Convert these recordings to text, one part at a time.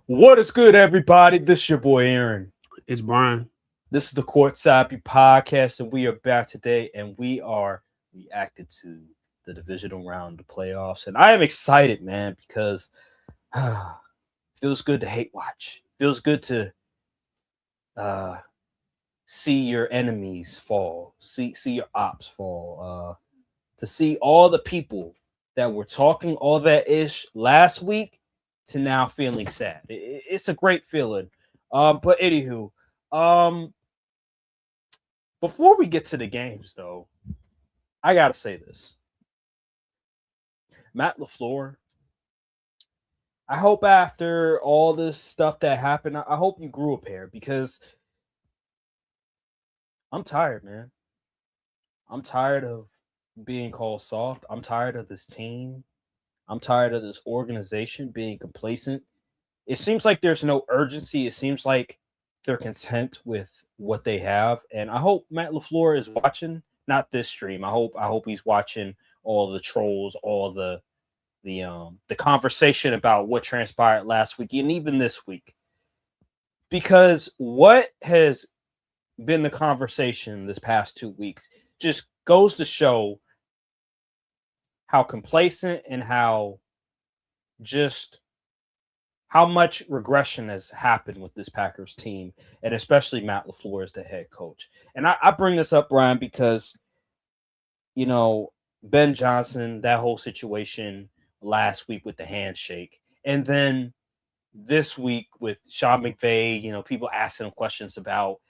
What is good, everybody? This is your boy Aaron. It's Brian. This is the Courtside podcast, and we are back today, and we are reacting to the divisional round of the playoffs. And I am excited, man, because feels good to hate watch. Feels good to uh, see your enemies fall, see your ops fall, to see all the people that were talking all that ish last week to now feeling sad. It's a great feeling. But anywho, um, before we get to the games, though, I gotta say this: Matt LaFleur. I hope after all this stuff that happened, I hope you grew a pair because I'm tired, man. I'm tired of being called soft. I'm tired of this team. I'm tired of this organization being complacent. It seems like there's no urgency. It seems like they're content with what they have. And I hope Matt LaFleur is watching, not this stream. I hope he's watching all the trolls, all the conversation about what transpired last week and even this week. Because what has been the conversation this past 2 weeks just goes to show how complacent and just how much regression has happened with this Packers team, and especially Matt LaFleur as the head coach. And I bring this up, Brian, because, Ben Johnson, that whole situation last week with the handshake, and then this week with Sean McVay, people asking him questions about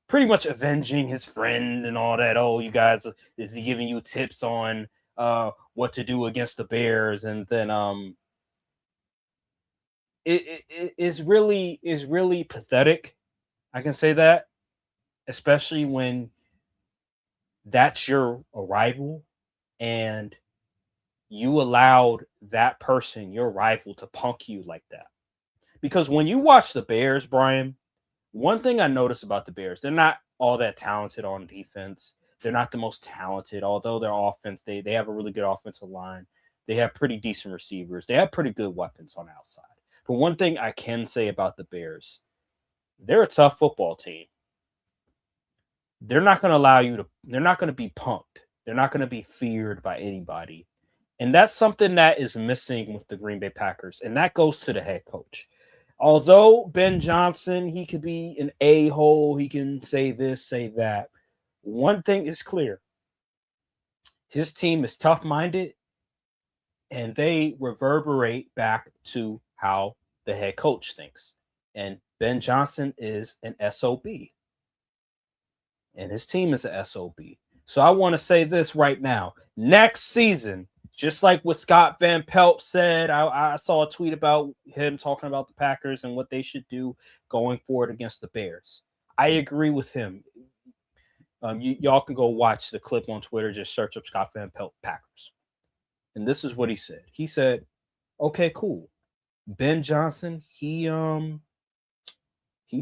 pretty much avenging his friend and all that. Oh, you guys, is he giving you tips on what to do against the Bears? And then it is really pathetic. I can say that, especially when that's your arrival and you allowed that person, your rival, to punk you like that. Because when you watch the Bears, Brian, one thing I notice about the Bears, they're not all that talented on defense. They're not the most talented, although their offense, they have a really good offensive line. They have pretty decent receivers. They have pretty good weapons on the outside. But one thing I can say about the Bears, they're a tough football team. They're not going to they're not going to be punked. They're not going to be feared by anybody. And that's something that is missing with the Green Bay Packers. And that goes to the head coach. Although Ben Johnson, he could be an a-hole. He can say this, say that. One thing is clear. His team is tough-minded, and they reverberate back to how the head coach thinks. And Ben Johnson is an SOB. And his team is an SOB. So I want to say this right now. Next season, just like what Scott Van Pelt said, I saw a tweet about him talking about the Packers and what they should do going forward against the Bears. I agree with him. Y'all can go watch the clip on Twitter. Just search up Scott Van Pelt Packers. And this is what he said. He said, okay, cool. Ben Johnson, he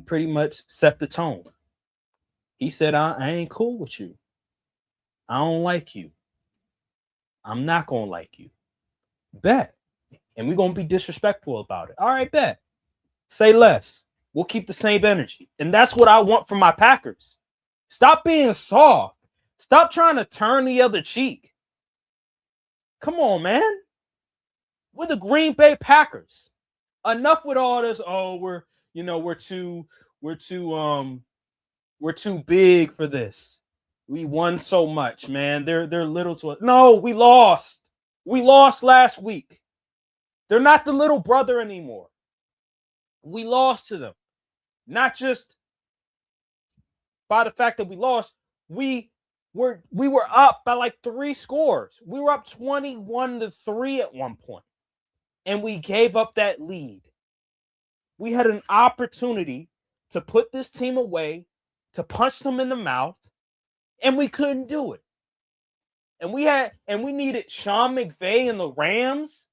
pretty much set the tone. He said, I ain't cool with you. I don't like you. I'm not going to like you. Bet. And we're going to be disrespectful about it. All right, bet. Say less. We'll keep the same energy. And that's what I want from my Packers. Stop being soft. Stop trying to turn the other cheek. Come on, man. We're the Green Bay Packers. Enough with all this. Oh, we're too big for this. We won so much, man. They're little to us. No, we lost. We lost last week. They're not the little brother anymore. We lost to them. Not just by the fact that we lost. We were up by like 3 scores. We were up 21-3 at one point. And we gave up that lead. We had an opportunity to put this team away, to punch them in the mouth, and we couldn't do it. And we needed Sean McVay and the Rams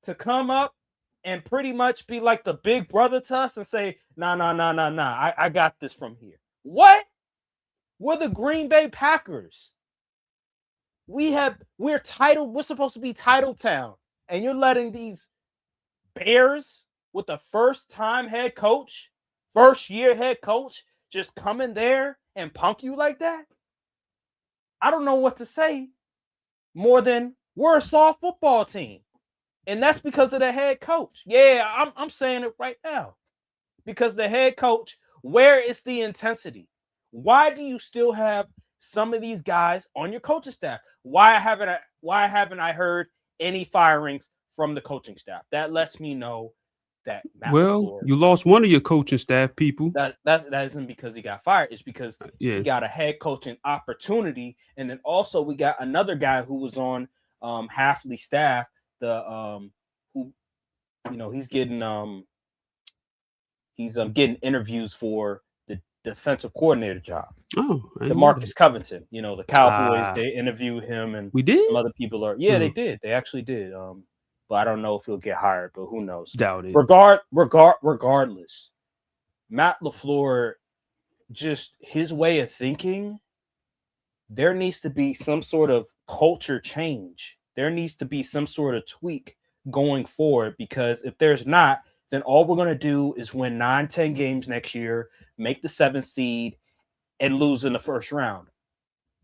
to come up and pretty much be like the big brother to us and say, nah. I got this from here. What? We're the Green Bay Packers. We're supposed to be title town. And you're letting these Bears with a first-time head coach, first-year head coach, just come in there and punk you like that? I don't know what to say more than we're a soft football team. And that's because of the head coach. Yeah, I'm saying it right now. Because the head coach, where is the intensity? Why do you still have some of these guys on your coaching staff? Why haven't I heard any firings from the coaching staff? That lets me know that Matt Well, LaFleur, you lost one of your coaching staff people. that isn't because he got fired. It's because Yeah. he got a head coaching opportunity, and then also we got another guy who was on Halfley staff, the who he's getting interviews for the defensive coordinator job. Oh, I didn't know DeMarcus that. Covington, the Cowboys, they interviewed him, and We did? some other people are. Yeah, they did. They actually did. But I don't know if he'll get hired, but who knows? Doubt it. Regardless, Matt LaFleur, just his way of thinking, there needs to be some sort of culture change. There needs to be some sort of tweak going forward, because if there's not, then all we're going to do is win 9-10 games next year, make the 7th seed, and lose in the first round.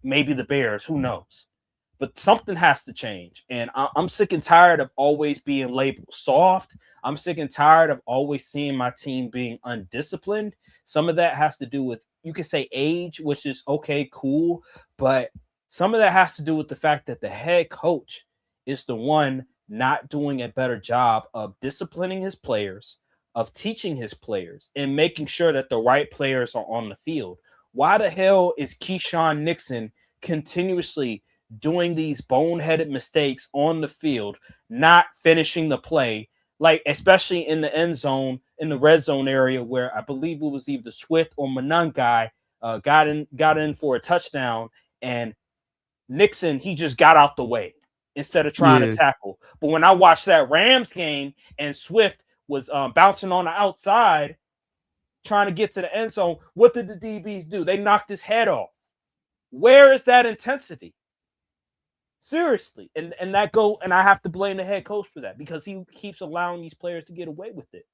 Maybe the Bears, who knows? But something has to change. And I'm sick and tired of always being labeled soft. I'm sick and tired of always seeing my team being undisciplined. Some of that has to do with, you can say, age, which is okay, cool. But some of that has to do with the fact that the head coach is the one not doing a better job of disciplining his players, of teaching his players, and making sure that the right players are on the field. Why the hell is Keyshawn Nixon continuously doing these boneheaded mistakes on the field, not finishing the play, like especially in the end zone, in the red zone area, where I believe it was either Swift or Manung guy got in for a touchdown, and Nixon, he just got out the way instead of trying to tackle. But when I watched that Rams game and Swift was bouncing on the outside, trying to get to the end zone, what did the DBs do? They knocked his head off. Where is that intensity? Seriously. And I have to blame the head coach for that, because he keeps allowing these players to get away with it.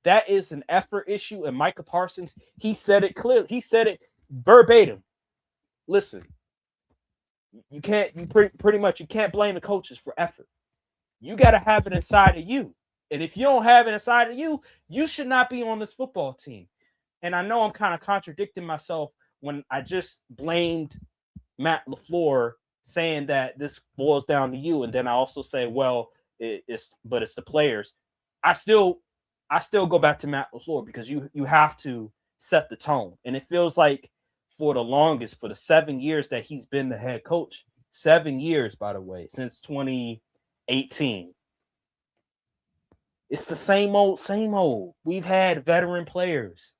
That is an effort issue. And Micah Parsons, he said it clearly. He said it verbatim. Listen, you pretty much can't blame the coaches for effort. You got to have it inside of you. And if you don't have it inside of you, you should not be on this football team. And I know I'm kind of contradicting myself when I just blamed Matt LaFleur, saying that this boils down to you, and then I also say, well, it's the players. I still go back to Matt LaFleur, because you have to set the tone. And it feels like for the longest, for the 7 years that he's been the head coach, 7 years, by the way, since 2018, it's the same old. We've had veteran players.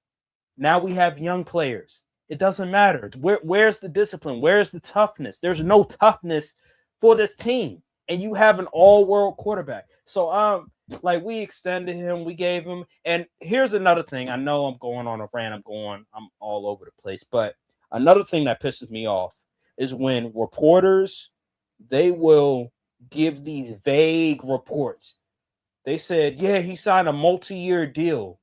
Now we have young players. It doesn't matter. Where's the discipline? Where's the toughness? There's no toughness for this team. And you have an all-world quarterback. So, we extended him. We gave him. And here's another thing. I know I'm going on a rant. I'm all over the place. But another thing that pisses me off is when reporters, they will give these vague reports. They said, yeah, he signed a multi-year deal.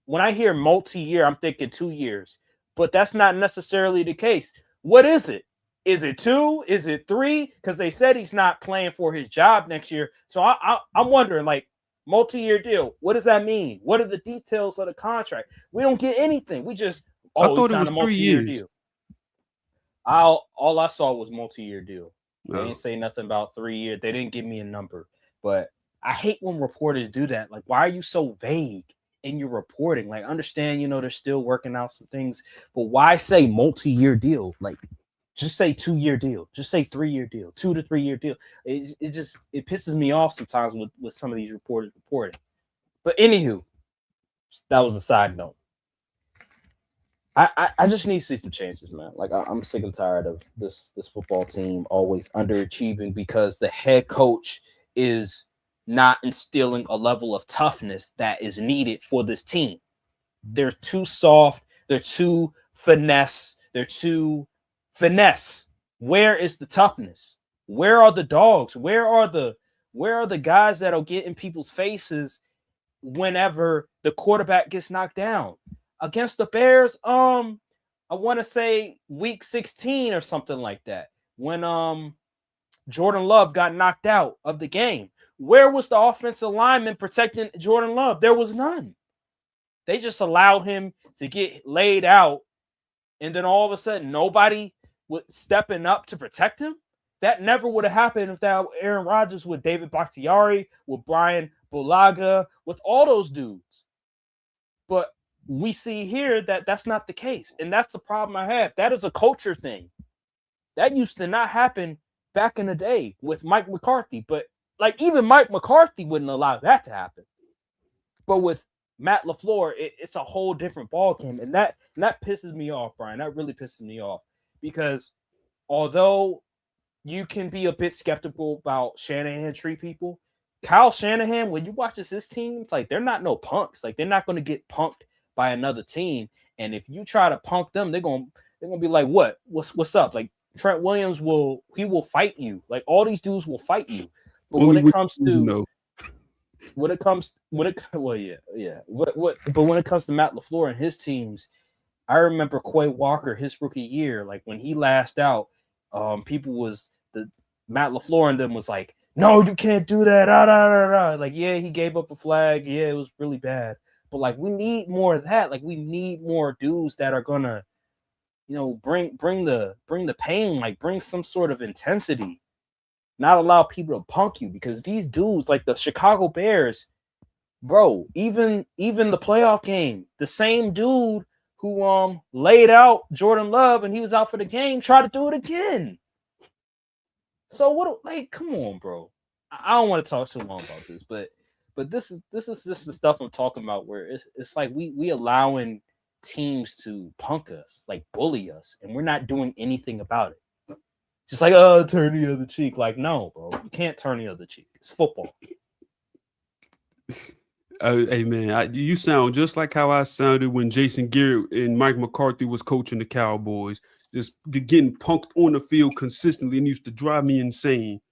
When I hear multi-year, I'm thinking 2 years. But that's not necessarily the case. What is it? Is it 2? Is it 3? Because they said he's not playing for his job next year. So I'm wondering, multi-year deal, what does that mean? What are the details of the contract? We don't get anything. We just, I thought he signed a multi-year deal. All I saw was multi-year deal. They didn't say nothing about 3 years. They didn't give me a number. But I hate when reporters do that. Why are you so vague in your reporting? Understand, they're still working out some things, but why say multi-year deal? Just say 2-year deal. Just say 3-year deal. 2 to 3 year deal. It pisses me off sometimes with some of these reporters reporting. But anywho, that was a side note. I just need to see some changes, man. I'm sick and tired of this football team always underachieving because the head coach is not instilling a level of toughness that is needed for this team. They're too soft. They're too finesse. Where is the toughness? Where are the dogs? Where are the guys that'll get in people's faces whenever the quarterback gets knocked down. Against the Bears, I want to say week 16 or something like that, when Jordan Love got knocked out of the game. Where was the offensive lineman protecting Jordan Love? There was none. They just allowed him to get laid out, and then all of a sudden nobody was stepping up to protect him. That never would have happened without Aaron Rodgers, with David Bakhtiari, with Brian Bulaga, with all those dudes. But we see here that that's not the case, and that's the problem I have. That is a culture thing. That used to not happen back in the day with Mike McCarthy, but like even Mike McCarthy wouldn't allow that to happen. But with Matt LaFleur, it's a whole different ballgame, and that pisses me off, Brian. That really pisses me off, because although you can be a bit skeptical about Shanahan treat people, Kyle Shanahan, when you watch his team, it's like they're not no punks. Like they're not going to get punked by another team, and if you try to punk them, they're gonna be like, what's up? Like Trent Williams will fight you. Like all these dudes will fight you. But when it comes to but when it comes to Matt LaFleur and his teams, I remember Quay Walker, his rookie year, like when he lashed out, Matt LaFleur and them was like, no, you can't do that. Like, yeah, he gave up a flag. Yeah, it was really bad. But like, we need more of that. Like, we need more dudes that are gonna, bring the pain. Like, bring some sort of intensity. Not allow people to punk you, because these dudes, like the Chicago Bears, bro, even the playoff game, the same dude who laid out Jordan Love and he was out for the game tried to do it again. So what? Like, come on, bro. I don't want to talk too long about this, but this is just the stuff I'm talking about, where it's like we allowing teams to punk us, like bully us, and we're not doing anything about it. Just like, turn the other cheek. Like, no, bro, you can't turn the other cheek. It's football. Hey man, you sound just like how I sounded when Jason Garrett and Mike McCarthy was coaching the Cowboys. Just getting punked on the field consistently, and used to drive me insane.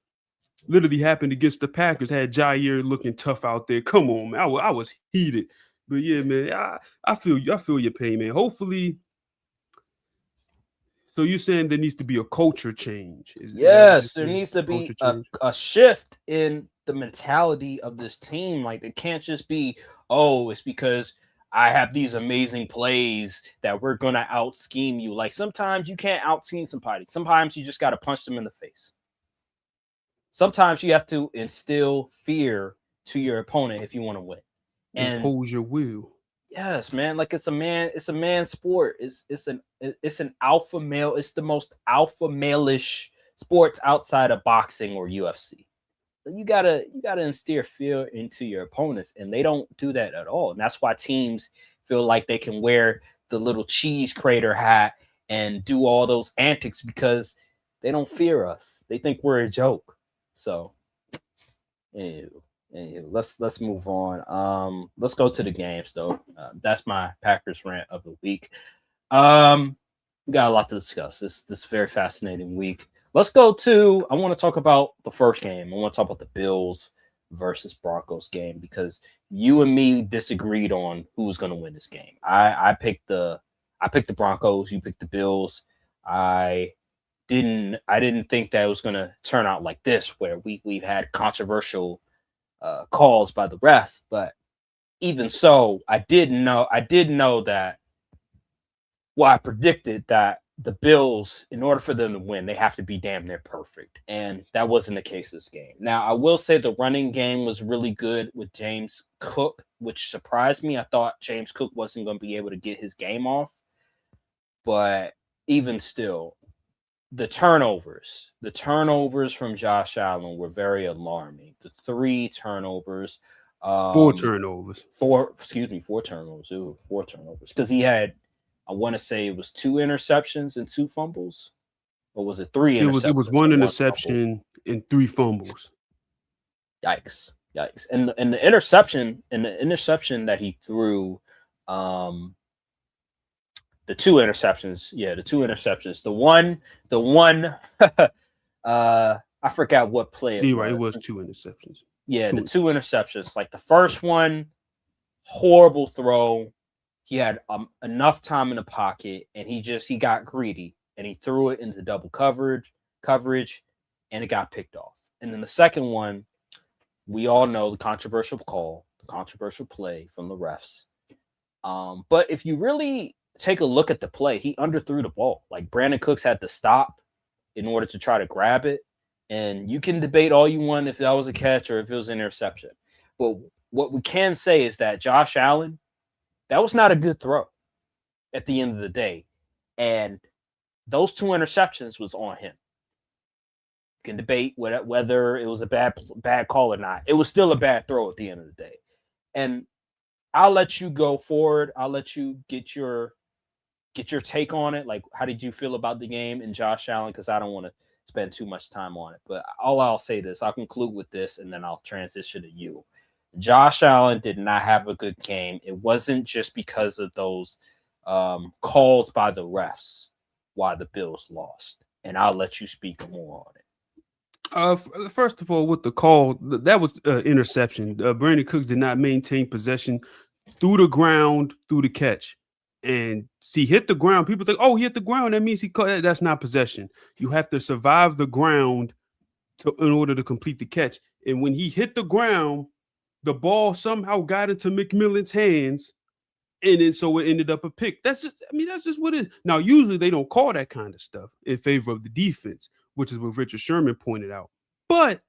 Literally happened against the Packers. Had Jair looking tough out there. Come on, man, I was heated. But yeah, man, I feel your pain, man. Hopefully. So you're saying there needs to be a culture change? Yes, there needs to be a shift in the mentality of this team. Like, it can't just be, it's because I have these amazing plays that we're going to out scheme you. Like, sometimes you can't out scheme somebody. Sometimes you just got to punch them in the face. Sometimes you have to instill fear to your opponent if you want to win. And impose your will. Yes, man. Like, it's a man sport. It's an alpha male. It's the most alpha male-ish sports outside of boxing or UFC. You gotta instill fear into your opponents, and they don't do that at all. And that's why teams feel like they can wear the little cheese crater hat and do all those antics, because they don't fear us. They think we're a joke. So, let's move on. Let's go to the games though. That's my Packers rant of the week. We got a lot to discuss. This very fascinating week. Let's go to, I want to talk about the first game. I want to talk about the Bills versus Broncos game, because you and me disagreed on who was going to win this game. I picked the Broncos, you picked the Bills. I didn't think that it was going to turn out like this, where we've had controversial calls by the refs, but even so, I did know that. Well, I predicted that the Bills, in order for them to win, they have to be damn near perfect, and that wasn't the case this game. Now, I will say the running game was really good with James Cook, which surprised me. I thought James Cook wasn't going to be able to get his game off, but even still, the turnovers from Josh Allen were very alarming. The 3 turnovers. 4 turnovers. 4 turnovers. Ooh, 4 turnovers. Because he had, I want to say it was 2 interceptions and 2 fumbles. Or was it 3 interceptions? It was 1 interception and 3 fumbles. Yikes. And the interception that he threw, the 2 interceptions. Yeah, the 2 interceptions. The one I forgot what play it was. It was 2 interceptions. Yeah, the 2 interceptions. Like the first one, Horrible throw. He had enough time in the pocket, and he got greedy and he threw it into double coverage, and it got picked off. And then the second one, we all know the controversial call, the controversial play from the refs. But if you really take a look at the play, he underthrew the ball. Like Brandon Cooks had to stop in order to try to grab it. And you can debate all you want if that was a catch or if it was an interception. But what we can say is that Josh Allen, that was not a good throw at the end of the day. And those two interceptions was on him. You can debate whether it was a bad call or not. It was still a bad throw at the end of the day. And I'll let you go forward. I'll let you get your take on it. Like, how did you feel about the game and Josh Allen? Because I don't want to spend too much time on it. But I'll say this. I'll conclude with this, and then I'll transition to you. Josh Allen did not have a good game. It wasn't just because of those calls by the refs why the Bills lost. And I'll let you speak more on it. First of all, with the call, that was interception. Brandon Cooks did not maintain possession through the ground, through the catch. And see, hit the ground. People think, oh, he hit the ground. That means he caught. That's not possession. You have to survive the ground in order to complete the catch. And when he hit the ground, the ball somehow got into McMillan's hands, and then so it ended up a pick. That's just what it is. Now, usually they don't call that kind of stuff in favor of the defense, which is what Richard Sherman pointed out. But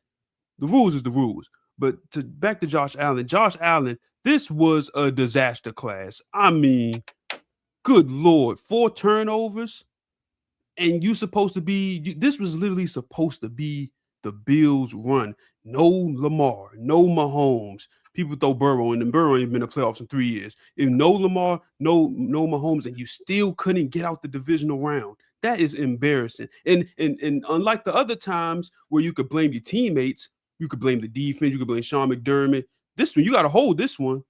the rules is the rules. But back to Josh Allen, this was a disaster class. I mean, good Lord, 4 turnovers, and this was literally supposed to be the Bills' run. No Lamar, no Mahomes. People throw Burrow, and Burrow ain't been in the playoffs in 3 years. If no Lamar, no Mahomes, and you still couldn't get out the divisional round, that is embarrassing. And unlike the other times where you could blame your teammates, you could blame the defense, you could blame Sean McDermott. This one, you got to hold this one.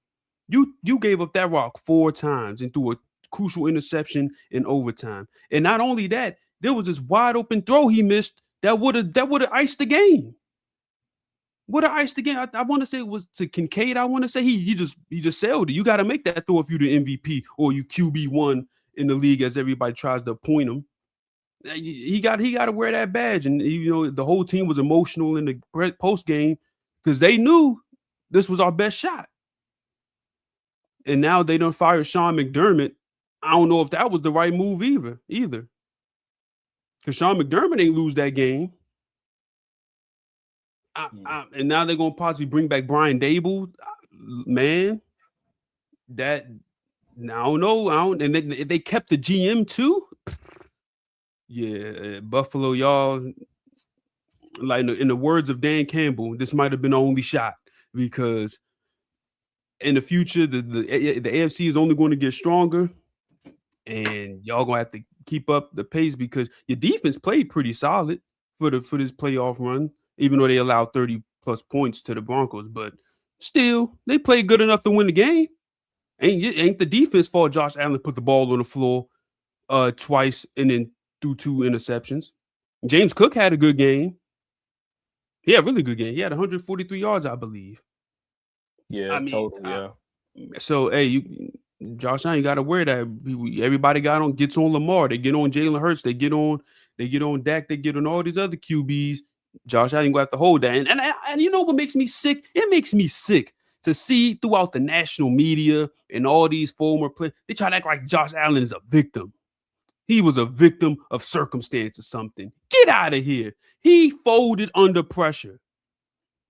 You gave up that rock 4 times and threw a crucial interception in overtime. And not only that, there was this wide open throw he missed that would have iced the game. Would have iced the game. I want to say it was to Kincaid. I want to say he just sailed it. You got to make that throw if you're the MVP or you QB1 in the league, as everybody tries to appoint him. He got to wear that badge, and the whole team was emotional in the post game because they knew this was our best shot. And now they don't fire Sean McDermott. I don't know if that was the right move either. Because Sean McDermott ain't lose that game. And now they're going to possibly bring back Brian Dable. Man, that, I don't know. And they kept the GM too. Yeah, Buffalo, y'all, like in the words of Dan Campbell, this might have been the only shot, because in the future, the AFC is only going to get stronger, and y'all gonna have to keep up the pace because your defense played pretty solid for this playoff run, even though they allowed 30 plus points to the Broncos. But still, they played good enough to win the game. Ain't the defense fault Josh Allen put the ball on the floor twice and then threw 2 interceptions. James Cook had a good game. He had a really good game. He had 143 yards, I believe. Yeah, yeah. So, hey, Josh Allen, you got to wear that. Everybody gets on Lamar. They get on Jalen Hurts. They get on Dak. They get on all these other QBs. Josh Allen going to have to hold that. And you know what makes me sick? It makes me sick to see throughout the national media and all these former players, they try to act like Josh Allen is a victim. He was a victim of circumstance or something. Get out of here. He folded under pressure.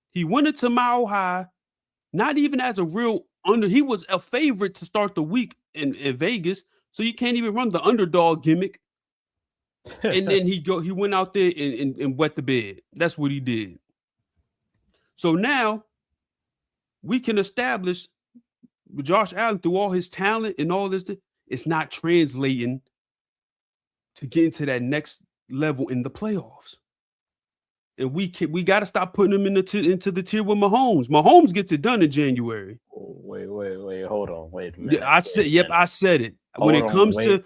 He went into Mile High, not even as a real he was a favorite to start the week in Vegas, so you can't even run the underdog gimmick. And then he went out there and wet the bed. That's what he did. So now we can establish with Josh Allen, through all his talent and all this, it's not translating to get into that next level in the playoffs. And we got to stop putting him into the tier with Mahomes. Mahomes gets it done in January. Wait, hold on, wait a minute. Yeah, I said it. When it comes to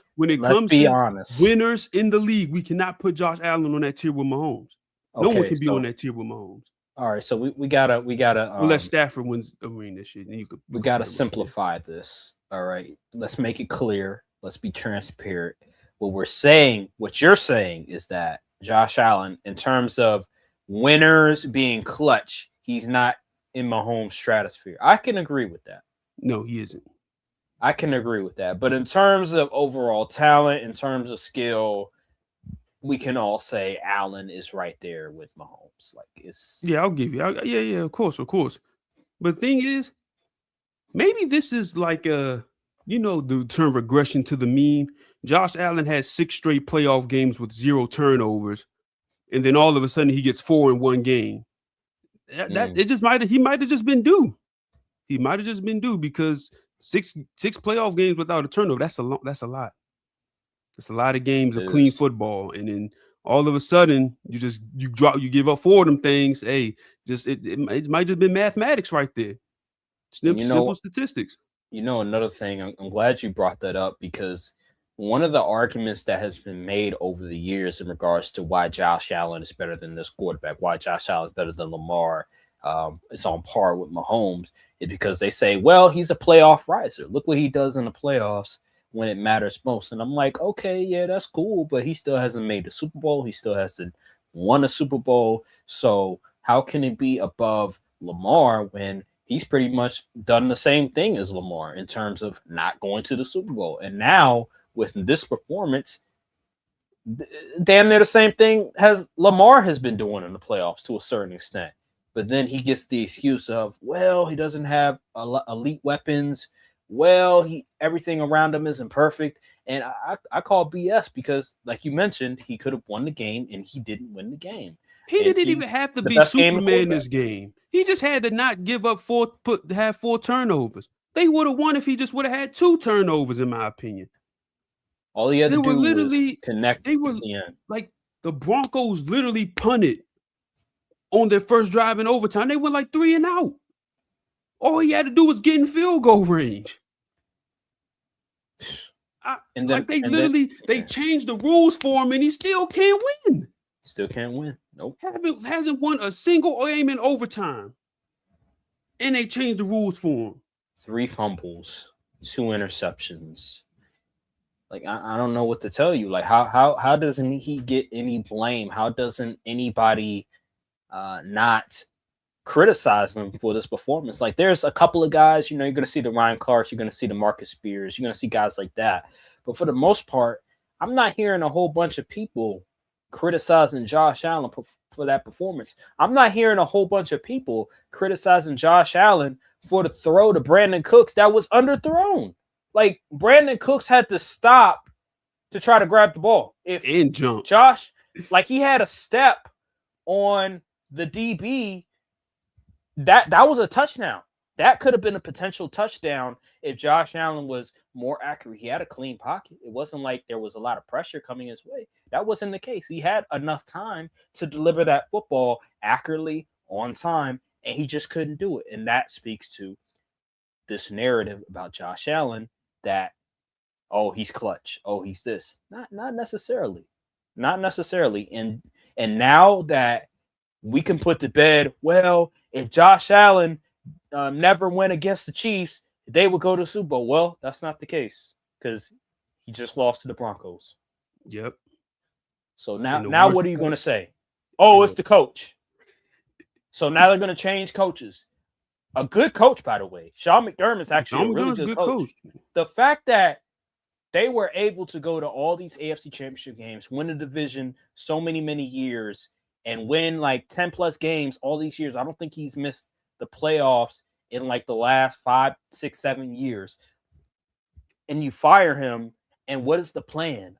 honest, winners in the league, we cannot put Josh Allen on that tier with Mahomes. No one can be on that tier with Mahomes. All right, so we gotta We'll let Stafford win the ring this year, and you we could got to put him up there. simplify this. All right. Let's make it clear. Let's be transparent. What we're saying, what you're saying is that Josh Allen, in terms of winners being clutch, he's not in Mahomes' stratosphere. I can agree with that. No, he isn't. I can agree with that. But in terms of overall talent, in terms of skill, we can all say Allen is right there with Mahomes. Like it's Yeah, I'll give you. Yeah, of course, of course. But the thing is, maybe this is like the term regression to the mean. Josh Allen had 6 straight playoff games with 0 turnovers, and then all of a sudden he gets 4 in 1 game. That mm, it just might have he might have just been due. He might have just been due because six playoff games without a turnover. That's a lot. That's a lot of games it of clean is. football, and then all of a sudden you give up 4 of them things. Hey, it might just been mathematics right there. And Simple statistics. another thing, I'm glad you brought that up because one of the arguments that has been made over the years in regards to why Josh Allen is better than this quarterback, why Josh Allen is better than Lamar, is on par with Mahomes, is because they say, well, he's a playoff riser. Look what he does in the playoffs when it matters most. And I'm like, okay, yeah, that's cool, but he still hasn't made the Super Bowl. He still hasn't won a Super Bowl. So how can it be above Lamar when he's pretty much done the same thing as Lamar in terms of not going to the Super Bowl? And now with this performance, damn near the same thing has Lamar has been doing in the playoffs to a certain extent. But then he gets the excuse of, well, he doesn't have elite weapons. Well, he everything around him isn't perfect. And I call BS because, like you mentioned, he could have won the game and he didn't win the game. He And didn't even he's have to the be best game Superman quarterback. this game. He just had to not give up have 4 turnovers. They would have won if he just would have had 2 turnovers, in my opinion. All he had They to were do was literally connect they at were the end. like the Broncos literally punted on their first drive in overtime. They went like 3 and out. All he had to do was get in field goal range. And then Like they and then literally they yeah, changed the rules for him, and he still can't win. still can't win. Nope. Hasn't won a single game in overtime, and they changed the rules for him. 3 fumbles, 2 interceptions. Like I don't know what to tell you. Like how doesn't he get any blame? How doesn't anybody not criticize him for this performance? Like there's a couple of guys, you're gonna see the Ryan Clarks, you're gonna see the Marcus Spears, you're gonna see guys like that. But for the most part, I'm not hearing a whole bunch of people criticizing Josh Allen for that performance. I'm not hearing a whole bunch of people criticizing Josh Allen for the throw to Brandon Cooks that was underthrown. Like Brandon Cooks had to stop to try to grab the ball. If And jump. Josh, like he had a step on the DB, that was a touchdown. That could have been a potential touchdown if Josh Allen was more accurate. He had a clean pocket. It wasn't like there was a lot of pressure coming his way. That wasn't the case. He had enough time to deliver that football accurately on time, and he just couldn't do it. And that speaks to this narrative about Josh Allen that, oh, he's clutch. Oh, he's this. Not necessarily. Not necessarily. And now that we can put to bed, well, if Josh Allen never went against the Chiefs, they would go to the Super Bowl. Well, that's not the case because he just lost to the Broncos. Yep. So And the now worst what are you part, going to say? Oh, and it's the the coach. So now they're going to change coaches. A good coach, by the way. Sean McDermott's actually a Sean really McDermott's a good good coach. coach. The fact that they were able to go to all these AFC championship games, win the division so many years, and win like 10 plus games all these years. I don't think he's missed the playoffs in like the last 5, 6, 7 years. And you fire him, and what is the plan?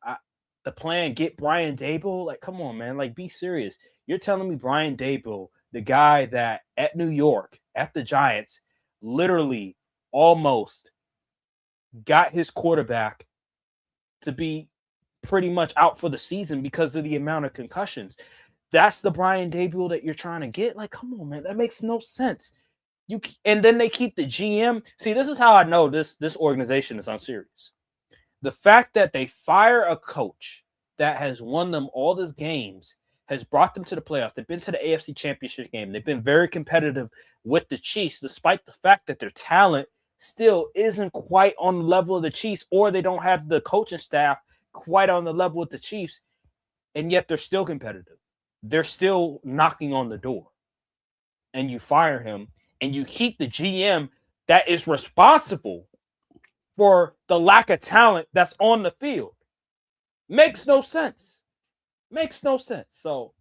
The plan, get Brian Dable? Like, come on, man. Like, be serious. You're telling me Brian Dable, the guy that at New York, at the Giants, literally almost got his quarterback to be pretty much out for the season because of the amount of concussions. That's the Brian Dable that you're trying to get. Like, come on, man, that makes no sense. And then they keep the GM. See, this is how I know this organization is unserious. The fact that they fire a coach that has won them all these games has brought them to the playoffs. They've been to the AFC Championship game. They've been very competitive with the Chiefs, despite the fact that their talent still isn't quite on the level of the Chiefs, or they don't have the coaching staff quite on the level with the Chiefs, and yet they're still competitive. They're still knocking on the door. And you fire him, and you keep the GM that is responsible for the lack of talent that's on the field. Makes no sense. Makes no sense. So,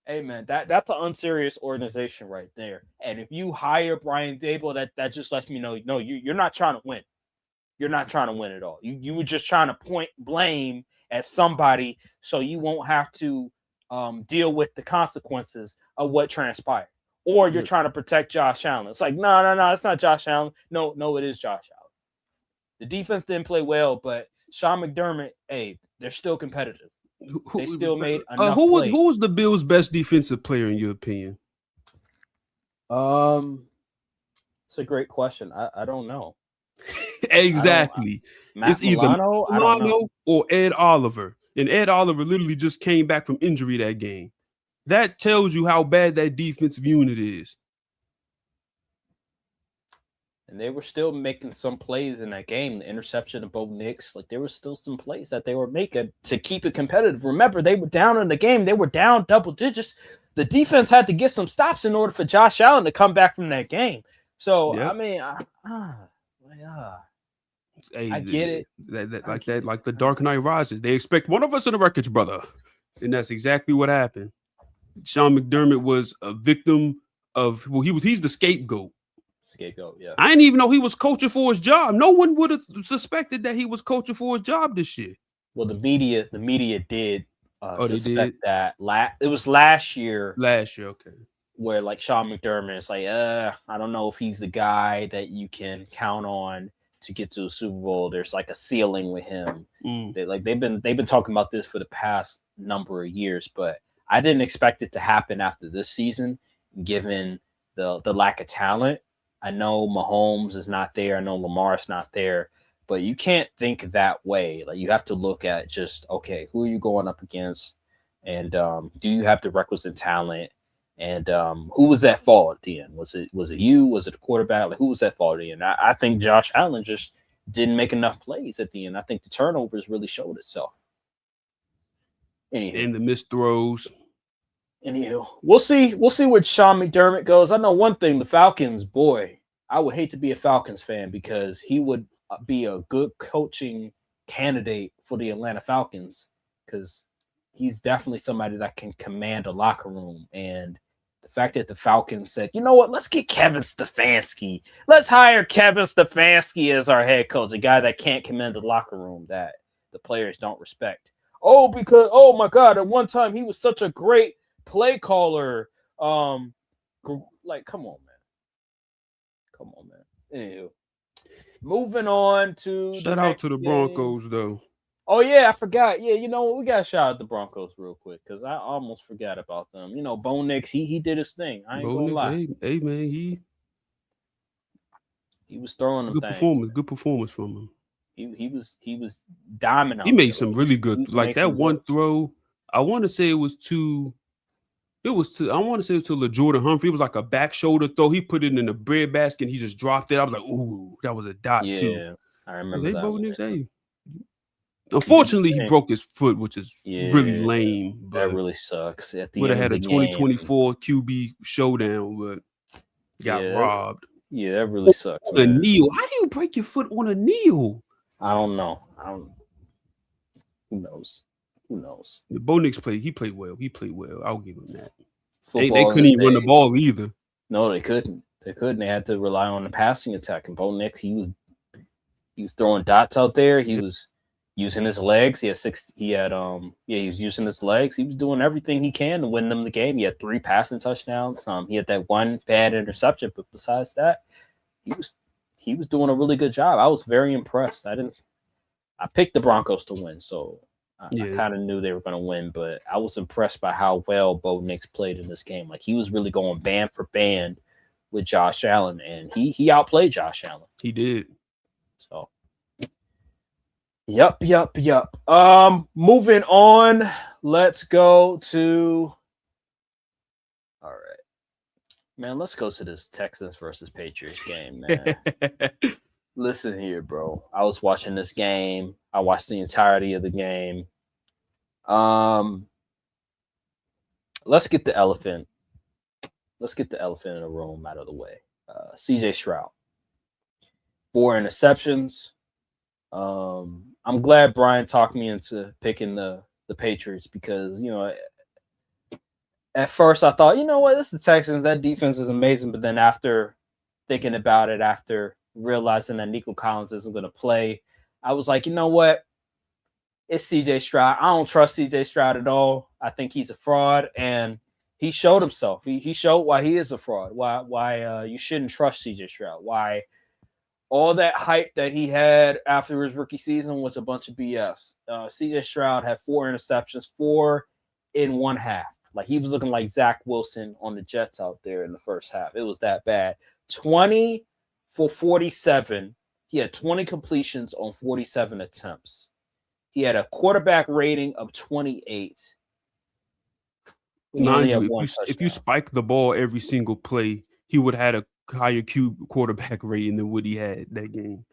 hey man, that's an unserious organization right there. And if you hire Brian Dable, that just lets me know, no, you're not trying to win. You're not trying to win at all. You were just trying to point blame at somebody so you won't have to deal with the consequences of what transpired. Or you're trying to protect Josh Allen. It's like, no, it's not Josh Allen. No, it is Josh Allen. The defense didn't play well, but Sean McDermott, hey, they're still competitive. They still made enough plays. Who was the Bills' best defensive player in your opinion? It's a great question. I don't know. Exactly. It's either Milano or Ed Oliver. And Ed Oliver literally just came back from injury that game. That tells you how bad that defensive unit is. And they were still making some plays in that game. The interception of Bo Nix, like there was still some plays that they were making to keep it competitive. Remember, they were down in the game. They were down double digits. The defense had to get some stops in order for Josh Allen to come back from that game. So, yep. I mean, I get it. Like the Dark Knight Rises. They expect one of us in the wreckage, brother. And that's exactly what happened. Sean McDermott was a victim of, he's the scapegoat. Yeah. I didn't even know he was coaching for his job. No one would have suspected that he was coaching for his job this year. Well, the media did suspect that. It was last year. Okay. Where like Sean McDermott is like, I don't know if he's the guy that you can count on to get to a Super Bowl. There's like a ceiling with him. They've been talking about this for the past number of years, but I didn't expect it to happen after this season, given the lack of talent. I know Mahomes is not there. I know Lamar's not there, but you can't think that way. Like you have to look at just, okay, who are you going up against? And do you have the requisite talent? And who was at fault at the end? Was it you? Was it the quarterback? Like who was at fault at the end? I think Josh Allen just didn't make enough plays at the end. I think the turnovers really showed itself. And the missed throws. Anywho, we'll see where Sean McDermott goes. I know one thing, the Falcons, boy, I would hate to be a Falcons fan because he would be a good coaching candidate for the Atlanta Falcons because he's definitely somebody that can command a locker room. And the fact that the Falcons said, you know what, let's get Kevin Stefanski. Let's hire Kevin Stefanski as our head coach, a guy that can't command the locker room that the players don't respect. Because, oh my God, at one time he was such a great play caller. Like, come on, man. Anywho, moving on to shout out to the Broncos, though. Oh yeah, I forgot. Yeah, you know what? We gotta shout out the Broncos real quick because I almost forgot about them. You know, Bo Nix, he did his thing. I ain't gonna lie. Hey man, he was throwing them good performance from him. He was dominant. He made some really good, like that one throw. I want to say it was to LaJordan Humphrey. It was like a back shoulder throw. He put it in the bread basket and he just dropped it. I was like, ooh, that was a dot too. Yeah, I remember that. Unfortunately, he broke his foot, which is really lame. That really sucks. Would have had a 2024 QB showdown, but got robbed. Yeah, that really sucks. A kneel. How do you break your foot on a kneel? I don't know. Who knows? Bo Nix played well. I'll give him that. They Football couldn't even run the ball either. No, they couldn't. They had to rely on the passing attack. And Bo Nix, he was throwing dots out there. He was using his legs. He was using his legs. He was doing everything he can to win them the game. He had 3 passing touchdowns. He had that 1 bad interception, but besides that, he was doing a really good job. I was very impressed. I picked the Broncos to win, so I kind of knew they were going to win, but I was impressed by how well Bo Nix played in this game. Like he was really going band for band with Josh Allen, and he outplayed Josh Allen. He did. So, yep. Moving on, let's go to. All right, man. Let's go to this Texans versus Patriots game, man. Listen here, bro. I was watching this game. I watched the entirety of the game. Um, let's get the elephant. Let's get the elephant in the room out of the way. CJ Stroud, 4 interceptions. I'm glad Brian talked me into picking the Patriots because at first I thought, you know what, this is the Texans. That defense is amazing, but then after thinking about it, after realizing that Nico Collins isn't going to play, I was like, you know what, it's CJ Stroud. I don't trust CJ Stroud at all. I think he's a fraud, and he showed himself. He showed why he is a fraud. Why you shouldn't trust CJ Stroud. Why all that hype that he had after his rookie season was a bunch of BS. CJ Stroud had 4 interceptions, 4 in 1 half. Like he was looking like Zach Wilson on the Jets out there in the first half. It was that bad. 20 for 47. He had 20 completions on 47 attempts. He had a quarterback rating of 28. Mind you, if you spike the ball every single play, he would have had a higher quarterback rating than what he had that game.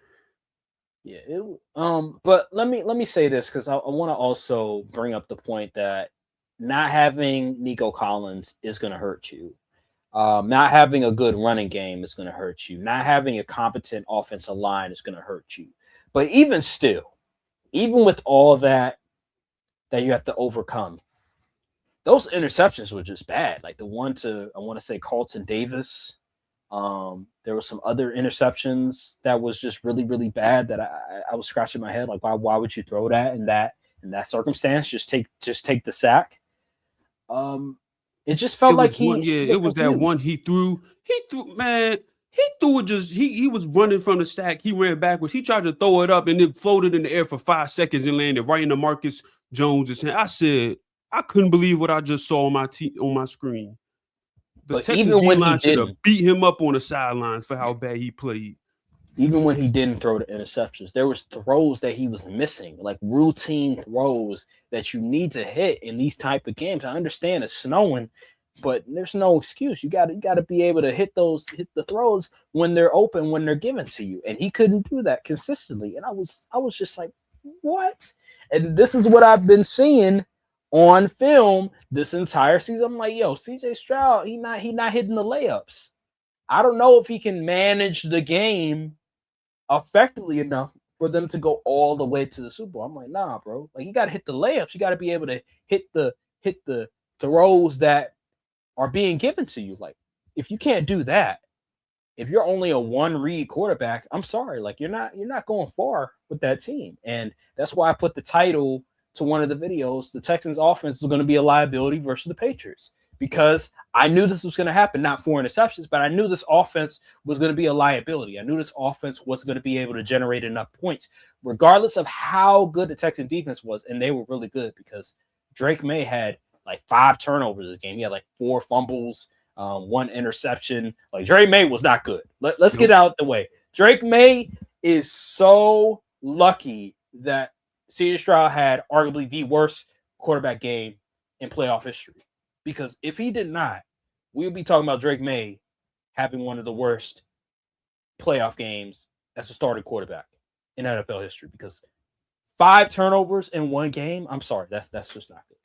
Yeah. But let me say this because I want to also bring up the point that not having Nico Collins is going to hurt you. Not having a good running game is going to hurt you. Not having a competent offensive line is going to hurt you. But even still, even with all that you have to overcome, those interceptions were just bad. Like the one to, I want to say, Carlton Davis. There were some other interceptions that was just really, really bad that I was scratching my head. Like, why would you throw that in that circumstance? Just take the sack. It just felt like it was that one he threw, man. He threw it he was running from the sack. He ran backwards. He tried to throw it up and it floated in the air for 5 seconds and landed right into Marcus Jones' hand. I said, I couldn't believe what I just saw on my screen. The Texans D-line should have beat him up on the sidelines for how bad he played. Even when he didn't throw the interceptions, there was throws that he was missing, like routine throws that you need to hit in these type of games. I understand it's snowing, but there's no excuse. You got to be able to hit the throws when they're open, when they're given to you. And he couldn't do that consistently. And I was just like, what? And this is what I've been seeing on film this entire season. I'm like, yo, CJ Stroud, he not hitting the layups. I don't know if he can manage the game effectively enough for them to go all the way to the Super Bowl. I'm like, nah, bro. Like you got to hit the layups. You got to be able to hit the throws that are being given to you. Like if you can't do that, if you're only a one-read quarterback, I'm sorry. Like you're not going far with that team. And that's why I put the title to one of the videos. The Texans offense is going to be a liability versus the Patriots. Because I knew this was going to happen, not 4 interceptions, but I knew this offense was going to be a liability. I knew this offense wasn't going to be able to generate enough points, regardless of how good the Texan defense was. And they were really good because Drake May had like 5 turnovers this game. He had like 4 fumbles, 1 interception. Like Drake May was not good. Let's get out the way. Drake May is so lucky that CJ Stroud had arguably the worst quarterback game in playoff history. Because if he did not, we would be talking about Drake May having one of the worst playoff games as a starting quarterback in NFL history. Because 5 turnovers in 1 game, I'm sorry, that's just not good.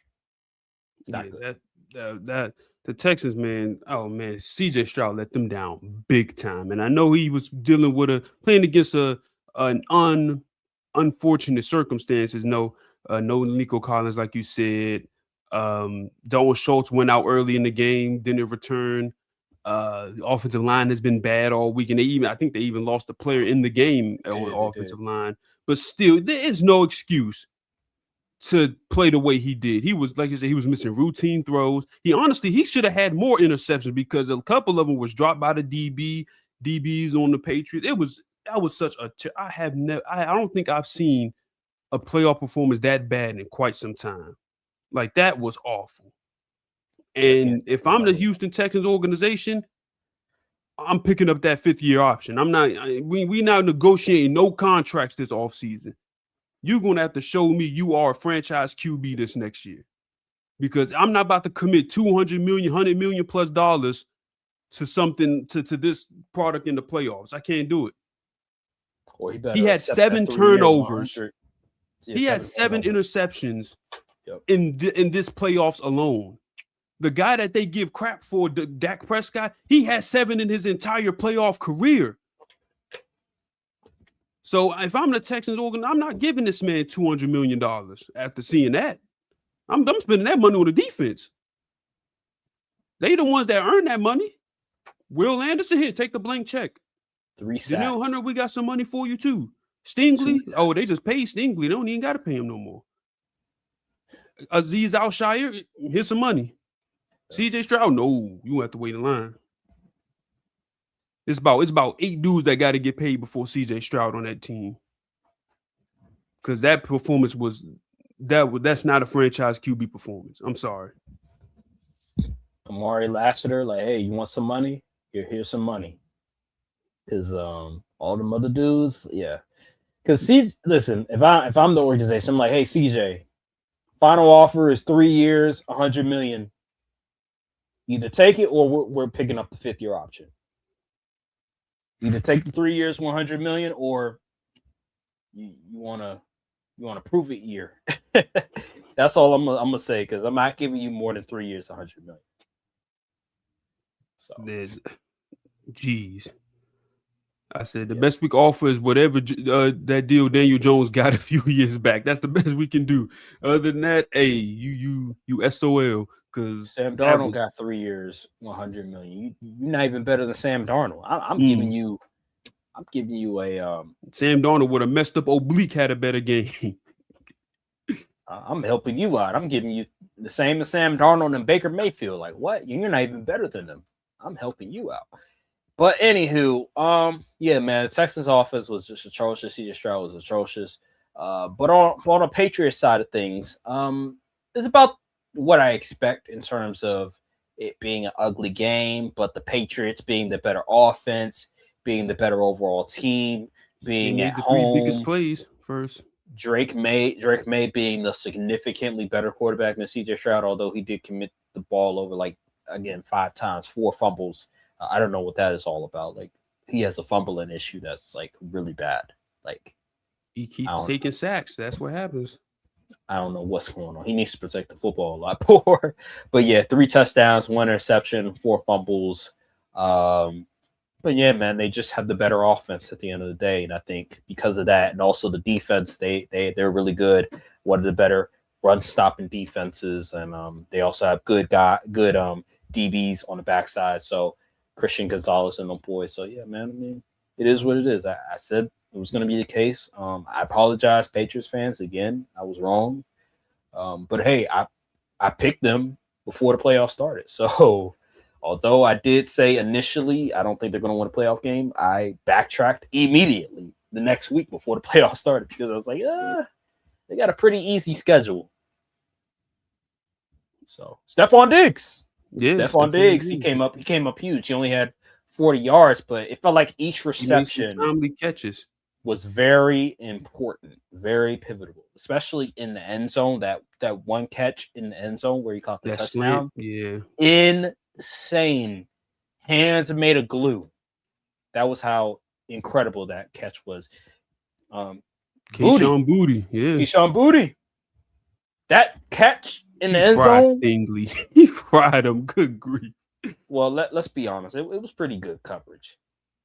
It's not good. That the Texans, man, oh man, CJ Stroud let them down big time, and I know he was dealing with playing against an unfortunate circumstances. No Nico Collins, like you said. Dalton Schultz went out early in the game, didn't return. The offensive line has been bad all week, and I think they even lost a player in the game on the offensive line. But still, there is no excuse to play the way he did. He was, like you said, he was missing routine throws. He should have had more interceptions because a couple of them was dropped by the DBs on the Patriots. That was such a. I don't think I've seen a playoff performance that bad in quite some time. Like that was awful. And if I'm the Houston Texans organization, I'm picking up that 5th-year option. We not negotiating no contracts this offseason. You're going to have to show me you are a franchise QB this next year. because I'm not about to commit 200 million, 100 million plus dollars to something to this product in the playoffs. I can't do it. Or he He better had accept that 7 3 year turnovers. 100. Yeah, He had 7 7 turnovers. interceptions Yep. in this playoffs alone. The guy that they give crap for, Dak Prescott, he had 7 in his entire playoff career. So if I'm the Texans organ, I'm not giving this man $200 million after seeing that. I'm spending that money on the defense. They the ones that earn that money. Will Anderson, here, take the blank check. 3 Danielle sacks. Hunter, we got some money for you too. Stingley, they just paid Stingley. They don't even got to pay him no more. Aziz Al-Shire, here's some money. CJ Stroud, no, you have to wait in line. It's about 8 dudes that got to get paid before CJ Stroud on that team. Because that performance that's not a franchise QB performance. I'm sorry. Amari Lassiter, like, hey, you want some money? Here's some money. Because all them other dudes, yeah. Because listen, if I'm the organization, I'm like, hey, CJ, final offer is 3 years, 100 million. Either take it or we're picking up the 5th-year option. Either take the 3 years, 100 million, or you want to prove it year. That's all I'm gonna say, because I'm not giving you more than 3 years, 100 million. So, jeez. I said the best we can offer is whatever that deal Daniel Jones got a few years back. That's the best we can do. Other than that, hey, you SOL, because Sam Darnold got 3 years, 100 million. You're not even better than Sam Darnold. I'm giving you a Sam Darnold with a messed up oblique had a better game. I'm helping you out. I'm giving you the same as Sam Darnold and Baker Mayfield. Like, what? You're not even better than them. I'm helping you out. But anywho, yeah, man, the Texans offense was just atrocious. CJ Stroud was atrocious. But on the Patriots side of things, it's about what I expect in terms of it being an ugly game, but the Patriots being the better offense, being the better overall team, being at the home. 3 biggest plays first. Drake May being the significantly better quarterback than CJ Stroud, although he did commit the ball over, like, again, 5 times, 4 fumbles. I don't know what that is all about. Like, he has a fumbling issue that's, like, really bad. Like, he keeps taking sacks. That's what happens. I don't know what's going on. He needs to protect the football a lot more. But yeah, 3 touchdowns, 1 interception, 4 fumbles. But yeah, man, they just have the better offense at the end of the day, and I think because of that, and also the defense, they're really good. One of the better run stopping defenses, and they also have good DBs on the backside. So Christian Gonzalez and them boys. So yeah, man, I mean, it is what it is. I said it was going to be the case. I apologize, Patriots fans. Again, I was wrong. But hey, I picked them before the playoffs started. So although I did say initially I don't think they're going to win a playoff game, I backtracked immediately the next week before the playoffs started, because I was like, they got a pretty easy schedule. So Stephon Diggs. Yeah, Stephon Diggs, he came up huge. He only had 40 yards, but it felt like each reception timely catches was very important, very pivotal, especially in the end zone. That one catch in the end zone where he caught the touchdown. Slant, yeah. Insane. Hands made of glue. That was how incredible that catch was. Keyshawn Booty, yeah. Keyshawn Booty. That catch in the end zone. Stingley. He fried him. Good grief. Well, let's be honest. It was pretty good coverage.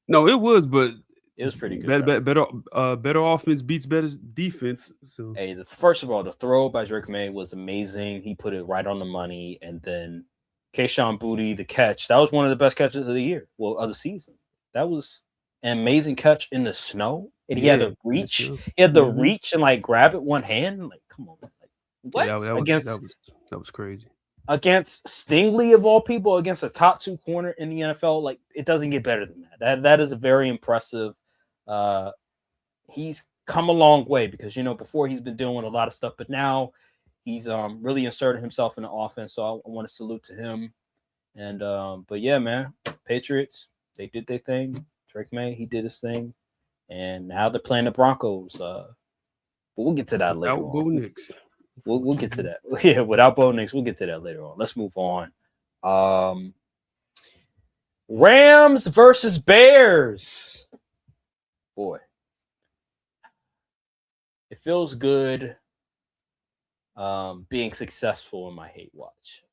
No, it was, but it was pretty good. Better offense beats better defense. So hey, first of all, the throw by Drake May was amazing. He put it right on the money, and then Keyshawn Booty, the catch, that was one of the best catches of the year, of the season. That was an amazing catch in the snow, and he had to reach. He had to reach and like grab it one hand. Like, come on, like, what? Yeah, that was crazy. Against Stingley of all people, against a top 2 corner in the NFL, like, it doesn't get better than that. That is a very impressive. He's come a long way, because before he's been doing a lot of stuff, but now he's really inserted himself in the offense. So I want to salute to him. And but yeah, man, Patriots, they did their thing. Drake May, he did his thing, and now they're playing the Broncos. But we'll get to that later on. Knicks. We'll get to that. Yeah, without Bo Nix, we'll get to that later on. Let's move on. Um, Rams versus Bears. Boy, it feels good being successful in my hate watch.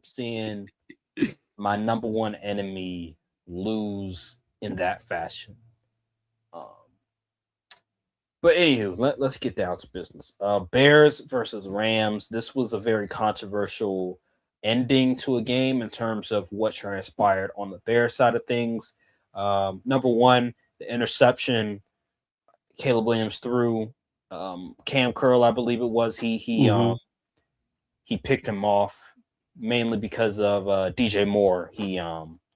Seeing my number one enemy lose in that fashion. Um, but anywho, let's get down to business. Bears versus Rams. This was a very controversial ending to a game in terms of what transpired on the Bears side of things. Number one, the interception Caleb Williams threw. Cam Curl, I believe it was. He picked him off mainly because of DJ Moore. He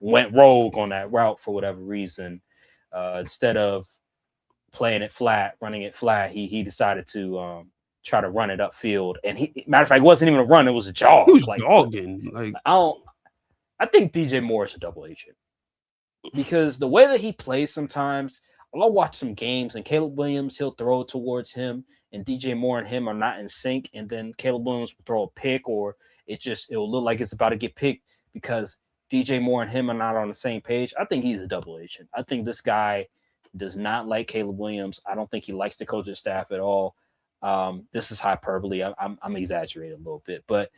went rogue on that route for whatever reason. Instead of playing it flat, running it flat, he decided to try to run it upfield. And matter of fact, it wasn't even a run; it was a jog. He was jogging. I think DJ Moore is a double agent because the way that he plays sometimes. I'll watch some games and Caleb Williams, he'll throw towards him, and DJ Moore and him are not in sync. And then Caleb Williams will throw a pick, or it'll look like it's about to get picked because DJ Moore and him are not on the same page. I think he's a double agent. I think this guy does not like Caleb Williams. I don't think he likes the coaching staff at all. This is hyperbole. I'm exaggerating a little bit, but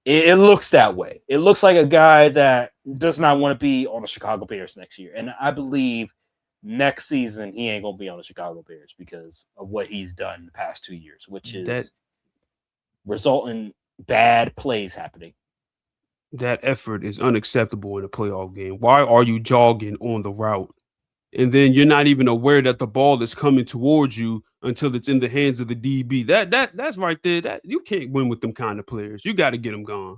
it looks that way. It looks like a guy that does not want to be on the Chicago Bears next year. And I believe next season he ain't gonna be on the Chicago Bears because of what he's done in the past 2 years, which is resulting bad plays happening. That effort is unacceptable in a playoff game. Why are you jogging on the route? And then you're not even aware that the ball is coming towards you until it's in the hands of the DB. That's right there. That you can't win with them kind of players. You got to get them gone.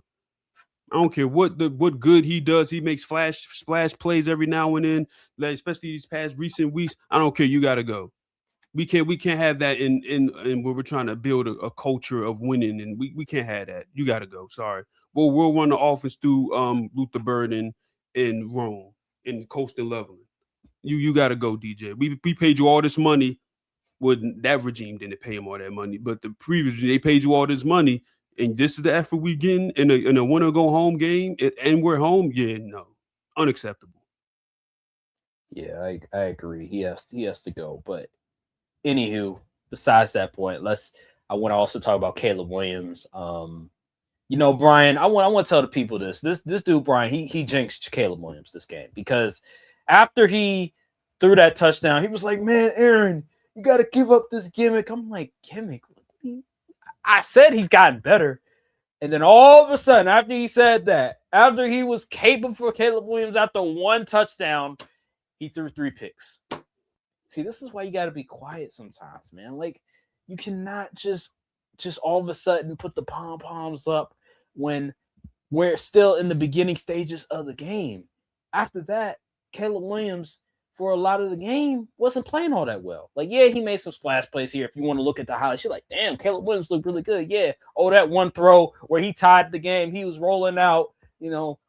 I don't care what good he does. He makes splash plays every now and then, like especially these past recent weeks. I don't care. You got to go. We can't have that in where we're trying to build a culture of winning, and we can't have that. You got to go. Sorry. Well, we'll run the offense through Luther Bird and Rome and Coast and Leveland. You got to go, DJ. We paid you all this money. Well, that regime didn't pay him all that money, but the previous they paid you all this money. And this is the effort we getting in a winner go home game, and we're home. Yeah, no, unacceptable. Yeah, I agree. He has to go. But anywho, besides that point, I want to also talk about Caleb Williams. Brian, I want to tell the people this dude Brian, he jinxed Caleb Williams this game because after he threw that touchdown, he was like, "Man, Aaron, you got to give up this gimmick." I'm like, "Gimmick? I said he's gotten better." And then all of a sudden, after he said that, after he was capable for Caleb Williams after one touchdown, he threw 3 picks. See, this is why you got to be quiet sometimes, man. Like, you cannot just all of a sudden put the pom-poms up when we're still in the beginning stages of the game. After that, Caleb Williams, for a lot of the game, wasn't playing all that well. Like, yeah, he made some splash plays here. If you want to look at the highlights, you're like, damn, Caleb Williams looked really good. Yeah. Oh, that one throw where he tied the game. He was rolling out,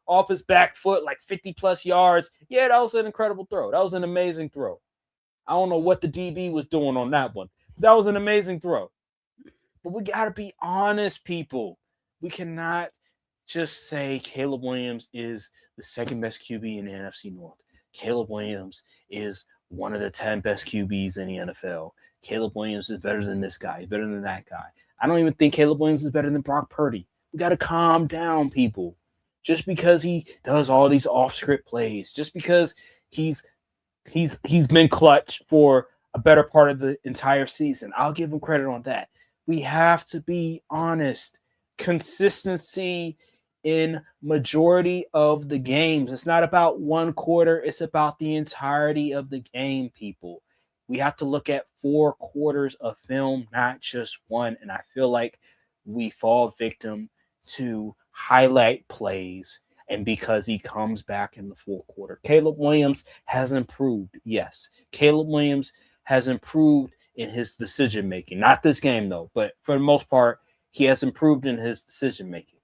off his back foot, like 50-plus yards. Yeah, that was an incredible throw. That was an amazing throw. I don't know what the DB was doing on that one. That was an amazing throw. But we got to be honest, people. We cannot just say Caleb Williams is the second best QB in the NFC North. Caleb Williams is one of the 10 best QBs in the NFL. Caleb Williams is better than this guy, better than that guy. I don't even think Caleb Williams is better than Brock Purdy. We got to calm down, people. Just because he does all these off-script plays, just because he's been clutch for a better part of the entire season, I'll give him credit on that. We have to be honest. Consistency in majority of the games. It's not about one quarter. It's about the entirety of the game, people. We have to look at 4 quarters of film, not just one. And I feel like we fall victim to highlight plays and because he comes back in the 4th quarter. Caleb Williams has improved. Yes. Caleb Williams has improved in his decision making. Not this game, though, but for the most part, he has improved in his decision making.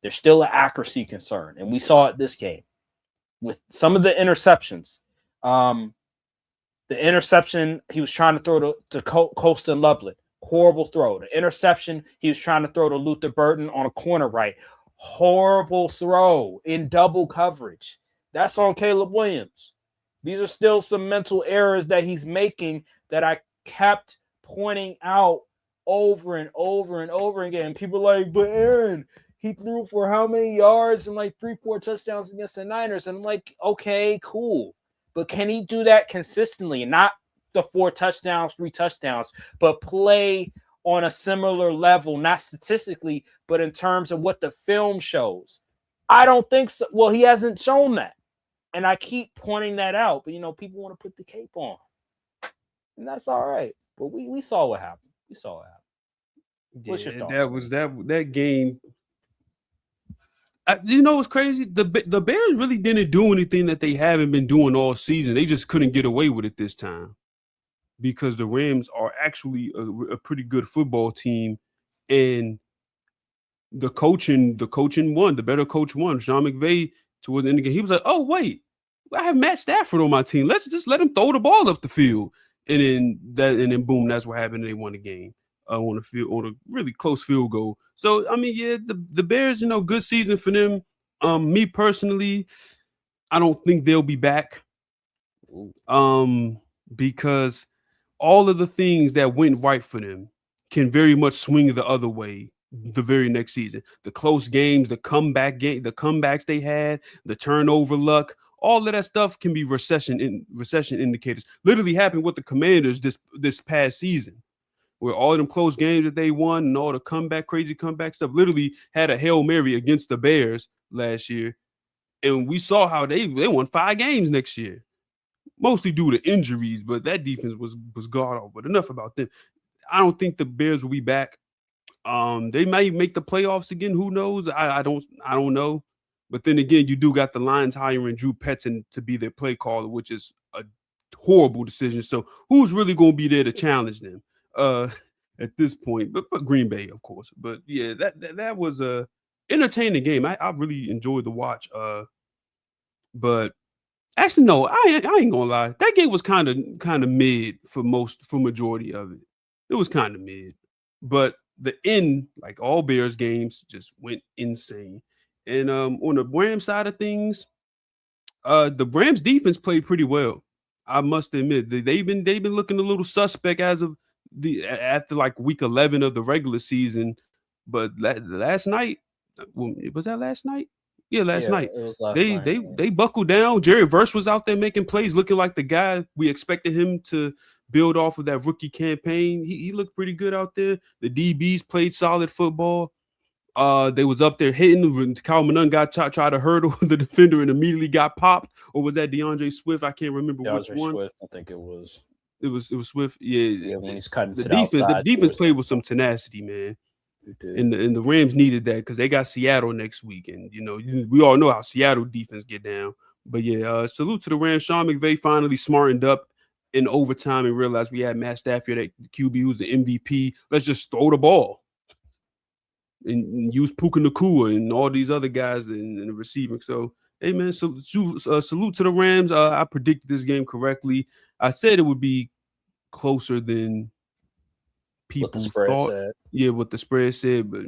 There's still an accuracy concern, and we saw it this game with some of the interceptions. The interception he was trying to throw to Coast and Loveland. Horrible throw. The interception, he was trying to throw to Luther Burton on a corner right. Horrible throw in double coverage. That's on Caleb Williams. These are still some mental errors that he's making that I kept pointing out over and over and over again. People are like, but Aaron, he threw for how many yards and like 3-4 touchdowns against the Niners? And I'm like, okay, cool. But can he do that consistently? Not the 4 touchdowns, 3 touchdowns, but play on a similar level, not statistically, but in terms of what the film shows. I don't think so. Well, he hasn't shown that. And I keep pointing that out, but people want to put the cape on. And that's all right. But we saw what happened. We saw what happened. What's your Yeah, thoughts? that was that game. What's crazy? The Bears really didn't do anything that they haven't been doing all season. They just couldn't get away with it this time because the Rams are actually a pretty good football team, and the coaching won. The better coach won. Sean McVay towards the end of the game, he was like, "Oh wait, I have Matt Stafford on my team. Let's just let him throw the ball up the field." And then boom, that's what happened. They won the game on a really close field goal. So I mean, yeah, the Bears, good season for them. Me personally, I don't think they'll be back. Because all of the things that went right for them can very much swing the other way the very next season. The close games, the comebacks they had, the turnover luck, all of that stuff can be recession indicators. Literally happened with the Commanders this past season, where all of them close games that they won and all the crazy comeback stuff literally had a Hail Mary against the Bears last year. And we saw how they won 5 games next year. Mostly due to injuries, but that defense was god awful. But enough about them. I don't think the Bears will be back. They might make the playoffs again. Who knows? I don't know. But then again, you do got the Lions hiring Drew Petzing to be their play caller, which is a horrible decision. So who's really going to be there to challenge them at this point? But Green Bay, of course. But yeah, that was a entertaining game. I really enjoyed the watch. But actually, no, I ain't gonna lie. That game was kind of mid for majority of it. It was kind of mid, but the end, like all Bears games, just went insane. And on the Rams side of things, the Rams defense played pretty well. I must admit they've been looking a little suspect as of after like week 11 of the regular season, but last night was that last night? Yeah, last Yeah, night. it was last They night. they they buckled down. Jerry Verse was out there making plays, looking like the guy we expected him to build off of that rookie campaign. He looked pretty good out there. The DBs played solid football. They was up there hitting when Kyle Manun tried to hurdle the defender and immediately got popped. Or was that DeAndre Swift? I can't remember which one. Swift, I think it was. It was Swift. Yeah, Yeah, when he's cutting the to the defense outside. played with some tenacity, man. It did. And the Rams needed that because they got Seattle next week, and we all know how Seattle defense get down. But yeah, salute to the Rams. Sean McVay finally smartened up in overtime and realized we had Matt Stafford at QB who's the MVP. Let's just throw the ball and use Puka Nacua and all these other guys in the receiving. So hey man, salute to the Rams. I predicted this game correctly. I said it would be closer than people thought. Said. Yeah, what the spread said, but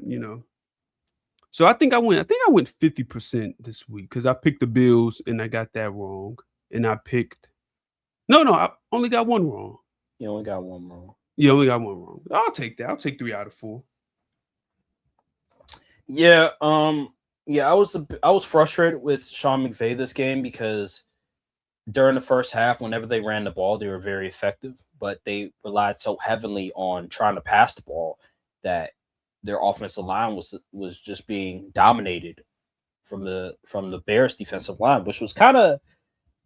So I think I went 50% this week because I picked the Bills and I got that wrong. And I picked I only got one wrong. You only got one wrong. You only got one wrong. I'll take that. I'll take 3 out of 4. Yeah, I was frustrated with Sean McVay this game because during the first half, whenever they ran the ball, they were very effective, but they relied so heavily on trying to pass the ball that their offensive line was just being dominated from the Bears defensive line, which was kind of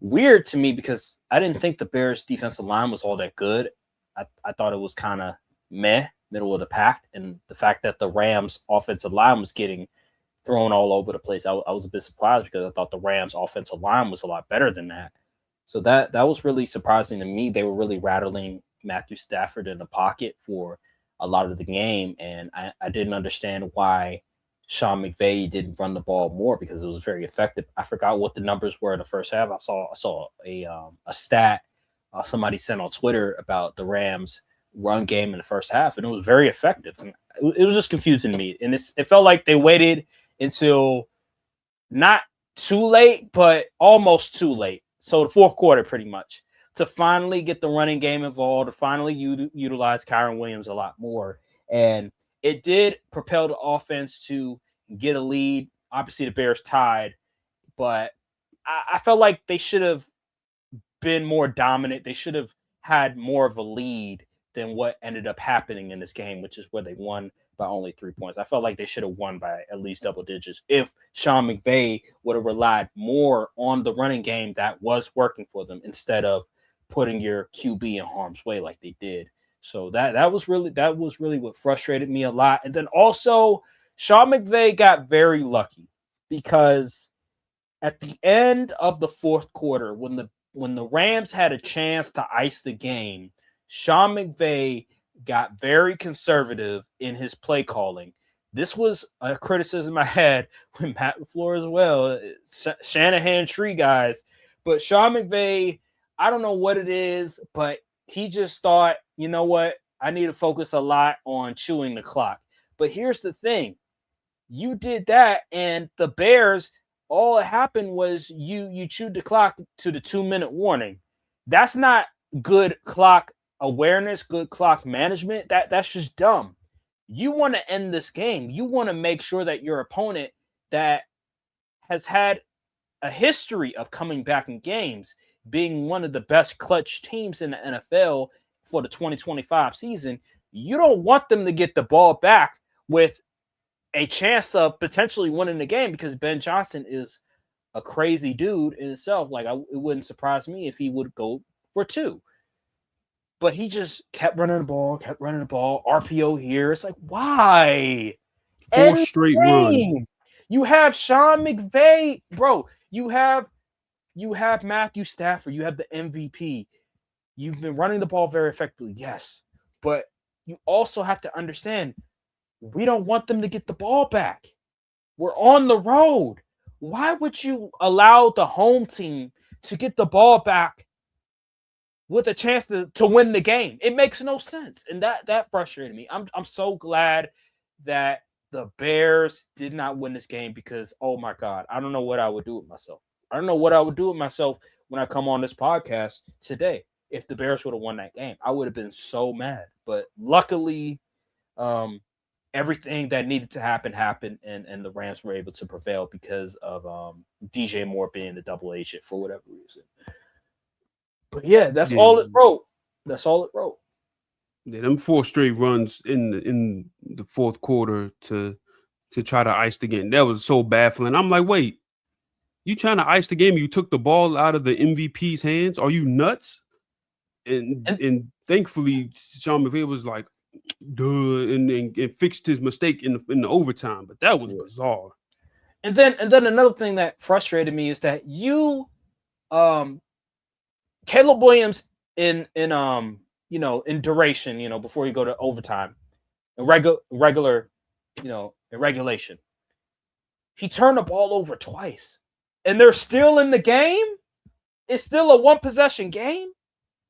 weird to me because I didn't think the Bears defensive line was all that good. I thought it was kind of meh, middle of the pack, and the fact that the Rams offensive line was getting thrown all over the place, I was a bit surprised because I thought the Rams offensive line was a lot better than that. So that was really surprising to me. They were really rattling Matthew Stafford in the pocket for a lot of the game, and I didn't understand why Sean McVay didn't run the ball more because it was very effective. I forgot what the numbers were in the first half. I saw a stat somebody sent on Twitter about the Rams run game in the first half, and it was very effective. And it was just confusing to me, and it felt like they waited until not too late, but almost too late. So the fourth quarter, pretty much, to finally get the running game involved, to finally utilize Kyron Williams a lot more, and it did propel the offense to get a lead. Obviously, the Bears tied, but I felt like they should have been more dominant. They should have had more of a lead than what ended up happening in this game, which is where they won by only 3 points. I felt like they should have won by at least double digits if Sean McVay would have relied more on the running game that was working for them instead of putting your QB in harm's way like they did. So that was really what frustrated me a lot. And then also Sean McVay got very lucky because at the end of the fourth quarter, when the Rams had a chance to ice the game, Sean McVay got very conservative in his play calling. This was a criticism I had with Matt LaFleur as well. Shanahan tree guys. But Sean McVay, I don't know what it is, but he just thought, you know what? I need to focus a lot on chewing the clock. But here's the thing. You did that, and the Bears, all that happened was you chewed the clock to the 2-minute warning. That's not good clock awareness, good clock management. That's just dumb. You want to end this game. You want to make sure that your opponent that has had a history of coming back in games, being one of the best clutch teams in the NFL for the 2025 season, you don't want them to get the ball back with a chance of potentially winning the game because Ben Johnson is a crazy dude in itself. Like, it wouldn't surprise me if he would go for 2. But he just kept running the ball, RPO here. It's like, why? 4 straight runs. You have Sean McVay, bro. You have Matthew Stafford. You have the MVP. You've been running the ball very effectively, yes. But you also have to understand, we don't want them to get the ball back. We're on the road. Why would you allow the home team to get the ball back with a chance to win the game? It makes no sense. And that frustrated me. I'm so glad that the Bears did not win this game because, oh my God, I don't know what I would do with myself. I don't know what I would do with myself when I come on this podcast today. If the Bears would have won that game, I would have been so mad. But luckily, everything that needed to happen happened, and the Rams were able to prevail because of DJ Moore being the double agent for whatever reason. But yeah, that's all it wrote. That's all it wrote. Yeah, them 4 straight runs in the fourth quarter to try to ice the game. That was so baffling. I'm like, wait, you trying to ice the game? You took the ball out of the MVP's hands? Are you nuts? And thankfully, Sean McVay was like, duh, and fixed his mistake in the overtime. But that was bizarre. And then another thing that frustrated me is that Caleb Williams in duration, before you go to overtime, in regular, in regulation, he turned the ball over twice, and they're still in the game. It's still a 1-possession game.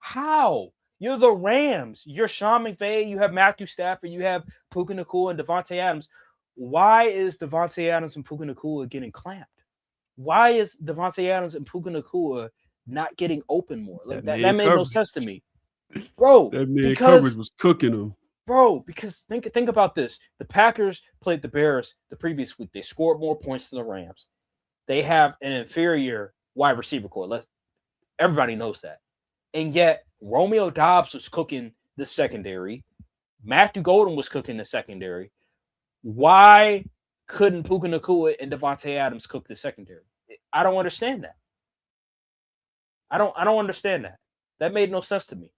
How? You're the Rams. You're Sean McVay. You have Matthew Stafford. You have Puka Nacua and Devontae Adams. Why is Devontae Adams and Puka Nacua getting clamped? Why is Devontae Adams and Puka Nacua not getting open more? Like that made no sense to me, bro. That man coverage was cooking them, bro. Because think about this: the Packers played the Bears the previous week. They scored more points than the Rams. They have an inferior wide receiver core. Everybody knows that. And yet, Romeo Doubs was cooking the secondary. Matthew Golden was cooking the secondary. Why couldn't Puka Nacua and Devontae Adams cook the secondary? I don't understand that. I don't understand that. That made no sense to me.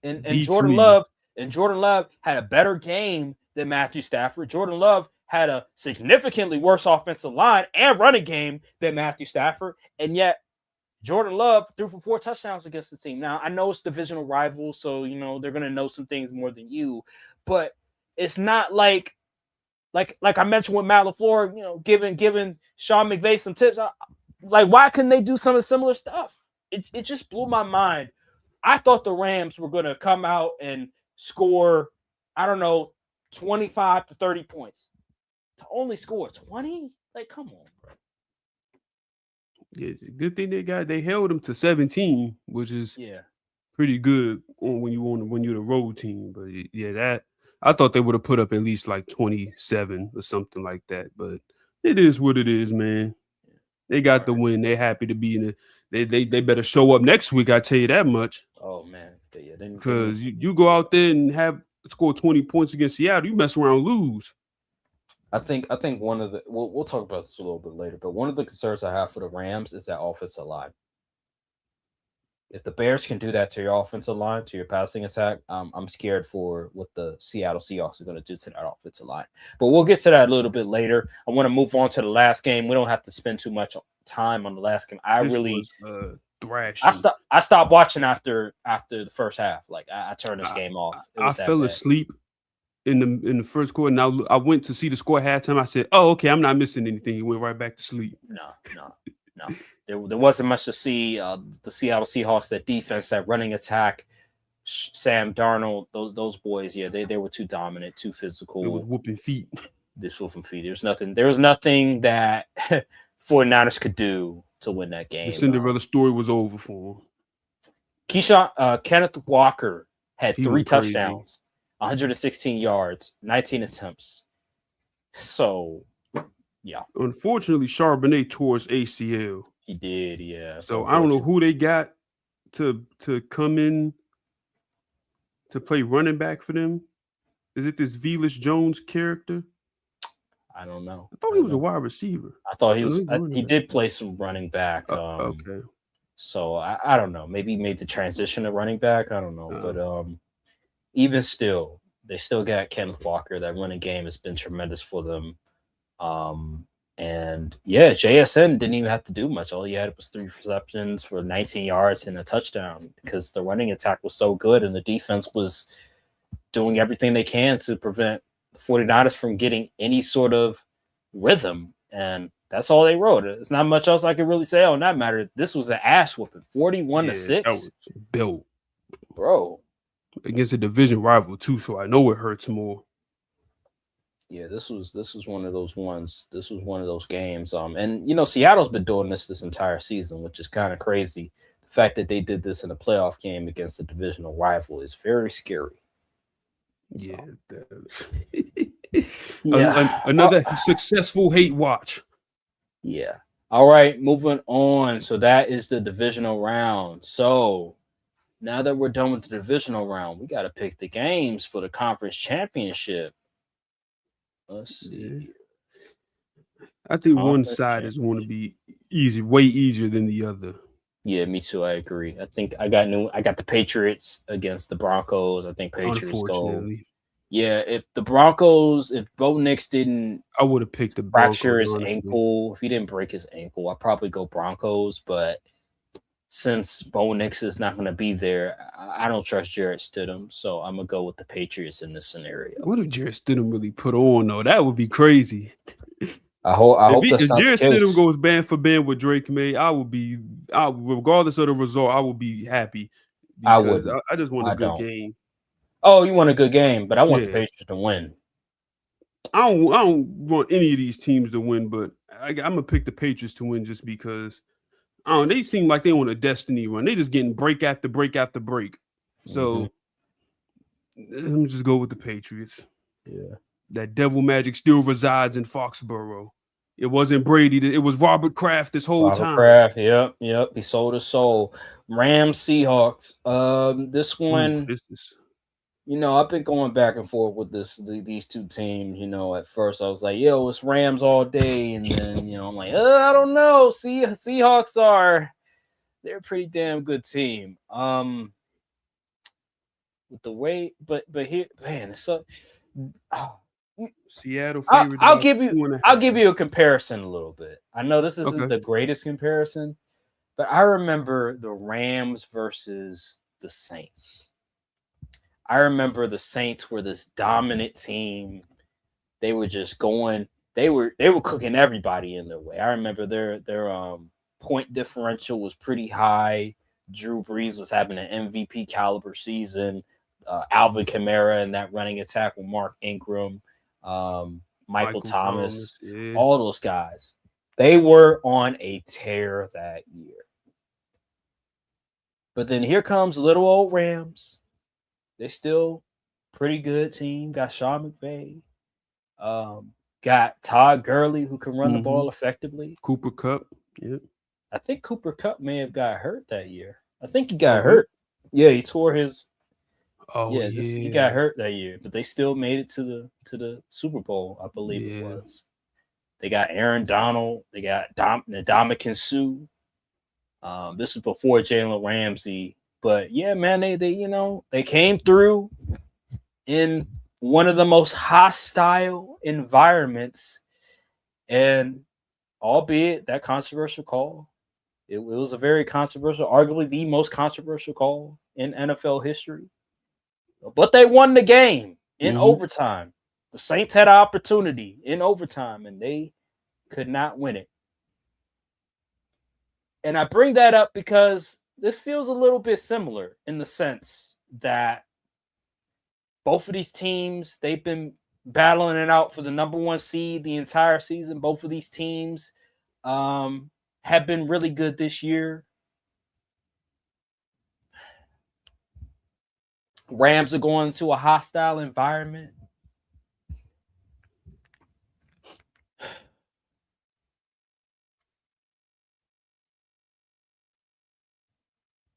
And Jordan Love had a better game than Matthew Stafford. Jordan Love had a significantly worse offensive line and running game than Matthew Stafford. And yet, Jordan Love threw for 4 touchdowns against the team. Now, I know it's divisional rivals, so, they're going to know some things more than you. But it's not like I mentioned with Matt LaFleur, giving Sean McVay some tips. Why couldn't they do some of the similar stuff? It just blew my mind I thought the Rams were going to come out and score, I don't know, 25 to 30 points. To only score 20? Like, come on, bro. Yeah, good thing they held them to 17, which is Yeah. pretty good when you're the road team. But yeah, that I thought they would have put up at least like 27 or something like that. But it is what it is, man. They All got the right. win. They happy to be in it. They better show up next week. I tell you that much. Oh, man. Yeah, they need Because to. you go out there and have score 20 points against Seattle, you mess around lose. I think one of the we'll talk about this a little bit later, but one of the concerns I have for the Rams is that offensive line. If the Bears can do that to your offensive line, to your passing attack, I'm scared for what the Seattle Seahawks are going to do to that offensive line. But we'll get to that a little bit later. I want to move on to the last game. We don't have to spend too much time on the last game. This was I thrashing. stopped watching after the first half. Like I turned this I, game off. It I was that fell bad. asleep in the first quarter. Now I went to see the score at halftime. I said, "Oh, okay, I'm not missing anything." He went right back to sleep. No. There wasn't much to see. The Seattle Seahawks, that defense, that running attack, Sam Darnold, those boys, yeah, they were too dominant, too It was physical. whooping feet. This whooping feet. There was nothing that 49ers could do to win that The game. Cinderella story was over for him. Kenneth Walker had He 3 went crazy. touchdowns, 116 yards, 19 attempts. So, yeah, Unfortunately, Charbonnet tore his ACL. he did. Yeah, So I don't know who they got to come in to play running back for them. Is it this Velus Jones character? I don't know. I thought he was a wide receiver. I thought he Oh, no, was. he's running He back. did play some running back. Okay. So I don't know. Maybe he made the transition to running back. I don't know. But even still, they still got Kenneth Walker. That running game has been tremendous for them. And yeah, JSN didn't even have to do much. All he had was 3 receptions for 19 yards and a touchdown because the running attack was so good and the defense was doing everything they can to prevent the 49ers from getting any sort of rhythm. And that's all they wrote. It's not much else I could really say on that matter. This was an ass whooping, 41 to 6. That was built, bro. Against a division rival too, so I know it hurts more. Yeah, this was one of those ones. This was one of those games. And Seattle's been doing this entire season, which is kind of crazy. The fact that they did this in a playoff game against a divisional rival is very scary. Yeah. Yeah. Another successful hate watch. Yeah. All right, moving on. So that is the divisional round. So now that we're done with the divisional round, we got to pick the games for the conference championship. Let's see. I think one side is going to be way easier than the other. Yeah, me too. I agree. I think I got the Patriots against the Broncos. I think Patriots go. Yeah, if Bo Nix didn't, I would have picked the Broncos. Fracture his ankle. If he didn't break his ankle, I'd probably go Broncos. But since Bo Nix is not going to be there, I don't trust Jarrett Stidham, so I'm gonna go with the Patriots in this scenario. What if Jarrett Stidham really put on though? That would be crazy. I hope if Jarrett Stidham goes band for band with Drake May, regardless of the result, I will be happy. Because I just want a good game. Oh, you want a good game, but I want the Patriots to win. I don't want any of these teams to win, but I'm gonna pick the Patriots to win just because. They seem like they on a destiny run. They just getting break after break after break. So let me just go with the Patriots. Yeah. That devil magic still resides in Foxborough. It wasn't Brady. It was Robert Kraft this whole time. Kraft, yep. He sold his soul. Rams, Seahawks. This one, I've been going back and forth with these two teams. At first I was like, yo, it's Rams all day. And then, I'm like, I don't know. Seahawks they're a pretty damn good team. With the way, but here, man, it's so Seattle favorite. I'll give you a comparison a little bit. I know this isn't the greatest comparison, but I remember the Rams versus the Saints. I remember the Saints were this dominant team. They were just going. They were cooking everybody in their way. I remember their point differential was pretty high. Drew Brees was having an MVP caliber season. Alvin Kamara and that running attack with Mark Ingram, Michael Michael Thomas, Thomas, yeah. all those guys. They were on a tear that year. But then here comes little old Rams. They still pretty good team. Got Sean McVay. Got Todd Gurley who can run the Mm-hmm. ball effectively. Cooper Cup, yeah. I think Cooper Cup may have got hurt that year. I think he Oh, got really? hurt. Yeah, he tore his. Oh, Yeah, he got yeah. hurt that year, but they still made it to the Super Bowl. I believe it Yeah. was. They got Aaron Donald. They got Ndamukong Suh. This was before Jalen Ramsey, but yeah, man, they came through in one of the most hostile environments, and albeit that controversial call, it was a very controversial, arguably the most controversial call in NFL history. But they won the game in overtime. The Saints had an opportunity in overtime, and they could not win it. And I bring that up because this feels a little bit similar in the sense that both of these teams, they've been battling it out for the number one seed the entire season. Both of these teams have been really good this year. Rams are going to a hostile environment.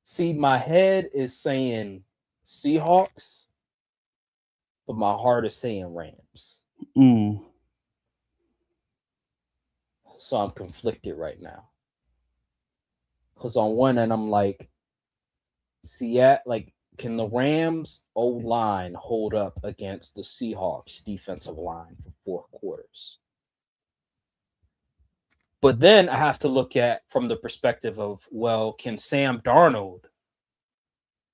See, my head is saying Seahawks, but my heart is saying Rams. So I'm conflicted right now. Because on one end, I'm like, can the Rams O line hold up against the Seahawks defensive line for 4 quarters? But then I have to look at from the perspective of, well, can Sam Darnold,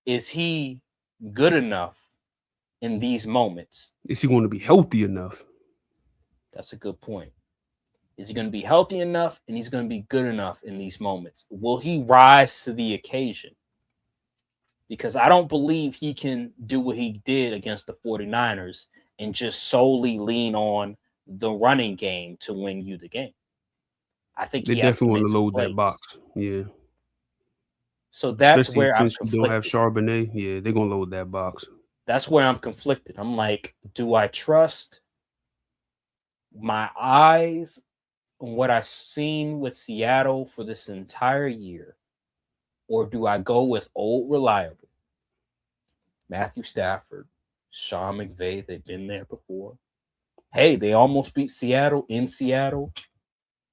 is he good enough in these moments? Is he going to be healthy enough? That's a good point. Is he going to be healthy enough and he's going to be good enough in these moments? Will he rise to the occasion? Because I don't believe he can do what he did against the 49ers and just solely lean on the running game to win you the game. I think they he has definitely to want to load plays. that box. Yeah. So that's especially where I'm since you don't have Charbonnet. Yeah, they're gonna load that box. That's where I'm conflicted. I'm like, do I trust my eyes on what I've seen with Seattle for this entire year, or do I go with old reliable Matthew Stafford, Sean McVay? They've been there before. Hey, they almost beat Seattle in Seattle.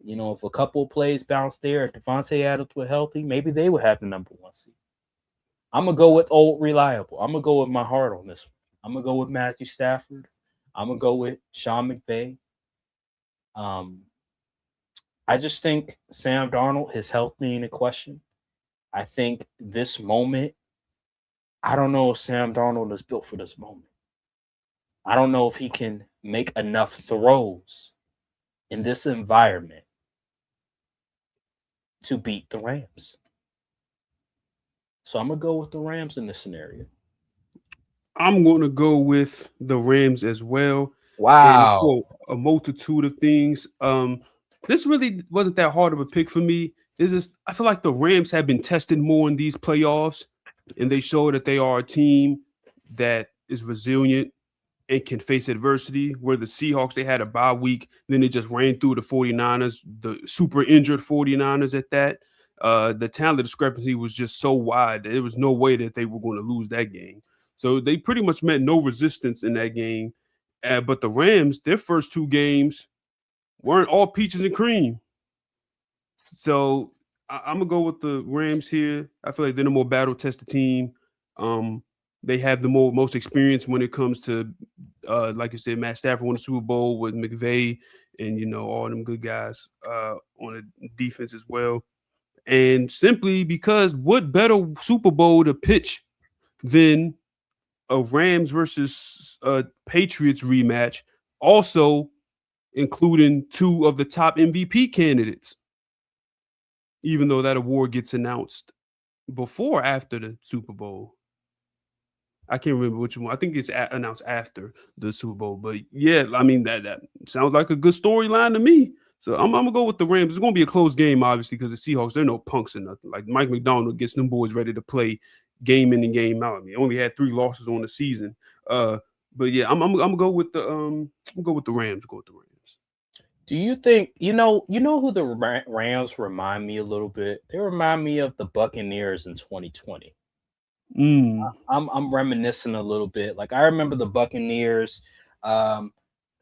You know, if a couple of plays bounced there, if Devontae Adams were healthy, maybe they would have the number one seed. I'm going to go with old reliable. I'm going to go with my heart on this one. I'm going to go with Matthew Stafford. I'm going to go with Sean McVay. I just think Sam Darnold, his health being a question. I think this moment, I don't know if Sam Darnold is built for this moment. I don't know if he can make enough throws in this environment to beat the Rams. So I'm going to go with the Rams in this scenario. I'm going to go with the Rams as well. Wow. And for a multitude of things. This really wasn't that hard of a pick for me. It's just, I feel like the Rams have been tested more in these playoffs, and they show that they are a team that is resilient and can face adversity. Where the Seahawks, they had a bye week, then they just ran through the 49ers, the super injured 49ers at that. The talent discrepancy was just so wide that there was no way that they were going to lose that game. So they pretty much met no resistance in that game. But the Rams, their first two games weren't all peaches and cream. So I'm gonna go with the Rams here. I feel like they're the more battle-tested team. They have the most experience when it comes to, like you said, Matt Stafford won the Super Bowl with McVay and all them good guys on the defense as well. And simply because what better Super Bowl to pitch than a Rams versus Patriots rematch, also including two of the top MVP candidates, even though that award gets announced before or after the Super Bowl? I can't remember which one. I think it's announced after the Super Bowl. But yeah, I mean that sounds like a good storyline to me. So I'm gonna go with the Rams. It's gonna be a close game, obviously, because the Seahawks, they're no punks or nothing. Like Mike McDonald gets them boys ready to play game in and game out. I mean, only had 3 losses on the season. Uh, but yeah, I'm gonna go with the I'm gonna go with the Rams. Go with the Rams. Do you think you know who the Rams remind me a little bit? They remind me of the Buccaneers in 2020. Mm. I'm reminiscing a little bit. Like I remember the Buccaneers. Um,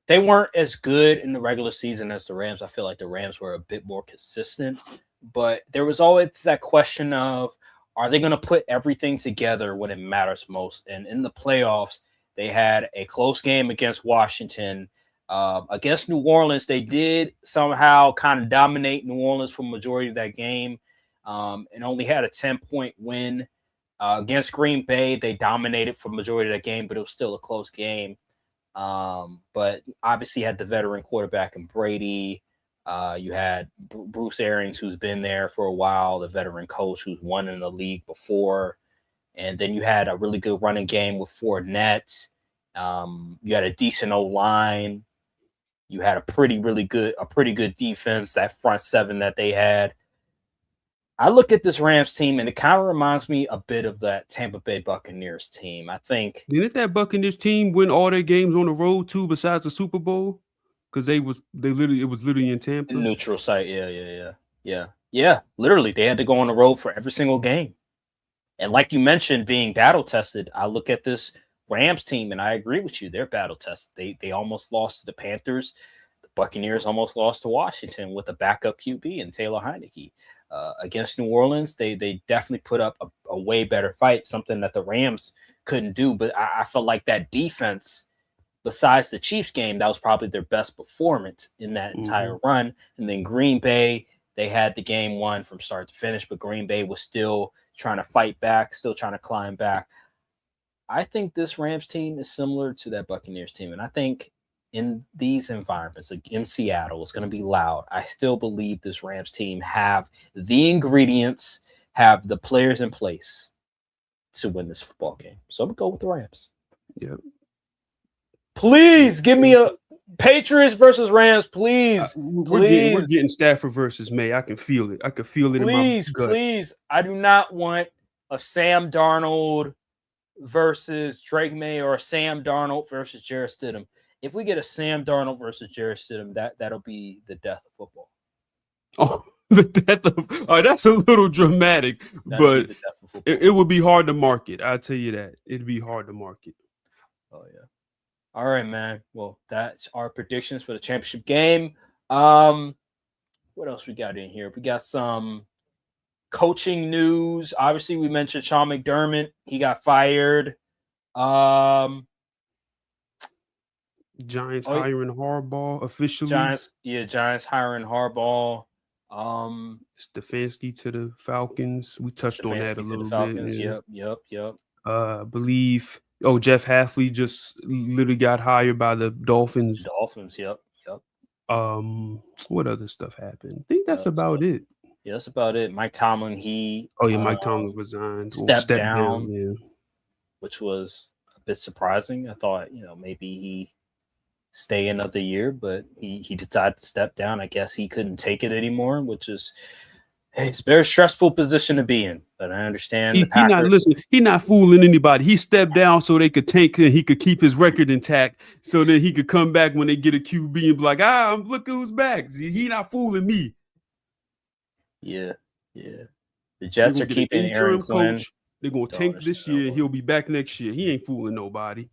they weren't as good in the regular season as the Rams. I feel like the Rams were a bit more consistent, but there was always that question of are they going to put everything together when it matters most? And in the playoffs, they had a close game against Washington. Against New Orleans, they did somehow kind of dominate New Orleans for the majority of that game, and only had a 10-point win. Against Green Bay, they dominated for the majority of that game, but it was still a close game. But obviously, you had the veteran quarterback in Brady. You had Bruce Arians, who's been there for a while, the veteran coach who's won in the league before. And then you had a really good running game with Fournette. You had a decent O line. You had a pretty good defense. That front seven that they had. I look at this Rams team, and it kind of reminds me a bit of that Tampa Bay Buccaneers team. I think Didn't that Buccaneers team win all their games on the road too, besides the Super Bowl? Because they literally it was literally in Tampa. neutral site. Yeah. Literally, they had to go on the road for every single game. And like you mentioned, being battle tested, I look at this Rams team, and I agree with you. They're battle tested. They almost lost to the Panthers. The Buccaneers almost lost to Washington with a backup QB and Taylor Heineke. Against New Orleans, they definitely put up a way better fight, something that the Rams couldn't do. But I felt like that defense, besides the Chiefs game, that was probably their best performance in that entire run. And then Green Bay, they had the game won from start to finish, but Green Bay was still trying to fight back, still trying to climb back. I think this Rams team is similar to that Buccaneers team. And I think in these environments, like in Seattle, it's going to be loud. I still believe this Rams team have the ingredients, have the players in place to win this football game. So I'm going to go with the Rams. Yep. Please give me a Patriots versus Rams, please. We're getting Stafford versus May. I can feel it. I can feel it in my gut. Please. I do not want a Sam Darnold versus Drake May or a Sam Darnold versus Jarrett Stidham. If we get a Sam Darnold versus Jarrett Stidham, that'll be the death of football. Oh, the death of that's a little dramatic, but it would be hard to market. I'll tell you that. It'd be hard to market. Oh yeah. All right, man. Well, that's our predictions for the championship game. What else we got in here? We got some coaching news. Obviously, we mentioned Sean McDermott. He got fired. Giants hiring Harbaugh officially. Giants hiring Harbaugh. Stefanski to the Falcons. We touched on that a little bit. Yep. I believe. Oh, Jeff Halfley just literally got hired by the Dolphins. Yep. What other stuff happened? I think that's about it. Yeah, that's about it. Mike Tomlin, Mike Tomlin resigned. Stepped down, which was a bit surprising. I thought, maybe he stay another year, but he decided to step down. I guess he couldn't take it anymore, which is it's a very stressful position to be in. But I understand he not listening. He not fooling anybody. He stepped down so they could tank and he could keep his record intact, so that he could come back when they get a QB and be like, look who's back. He not fooling me. Yeah. The Jets are keeping Aaron Glenn. They're gonna tank this year. He'll be back next year. He ain't fooling nobody.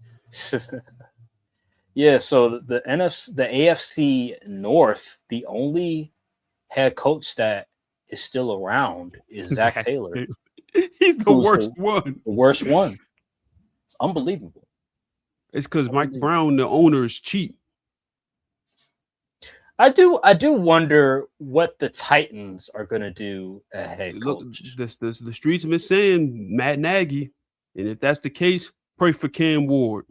Yeah, so the AFC North, the only head coach that is still around is Zach Taylor. He's the worst one. The worst one. It's unbelievable. It's because Mike Brown, the owner, is cheap. I do wonder what the Titans are going to do at head coach. The streets have been saying Matt Nagy, and if that's the case, pray for Cam Ward.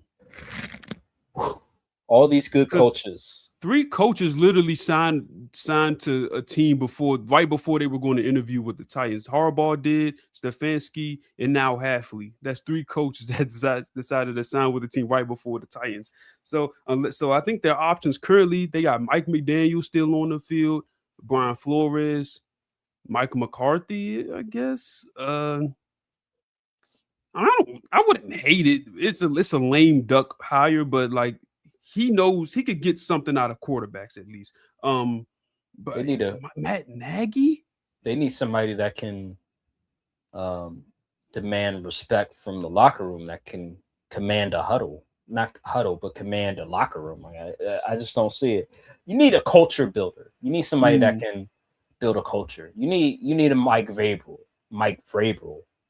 All these good coaches. Three coaches literally signed to a team right before they were going to interview with the Titans. Harbaugh did, Stefanski, and now Halfley. That's three coaches that decided to sign with the team right before the Titans. So I think their options currently, they got Mike McDaniel still on the field, Brian Flores, Mike McCarthy, I guess. I wouldn't hate it. It's a lame duck hire, but like he knows he could get something out of quarterbacks at least. They But need Matt Nagy, they need somebody that can um, demand respect from the locker room, that can command a huddle, not huddle, but command a locker room. Like I just don't see it. You need a culture builder. You need somebody that can build a culture. You need a Mike Vrabel,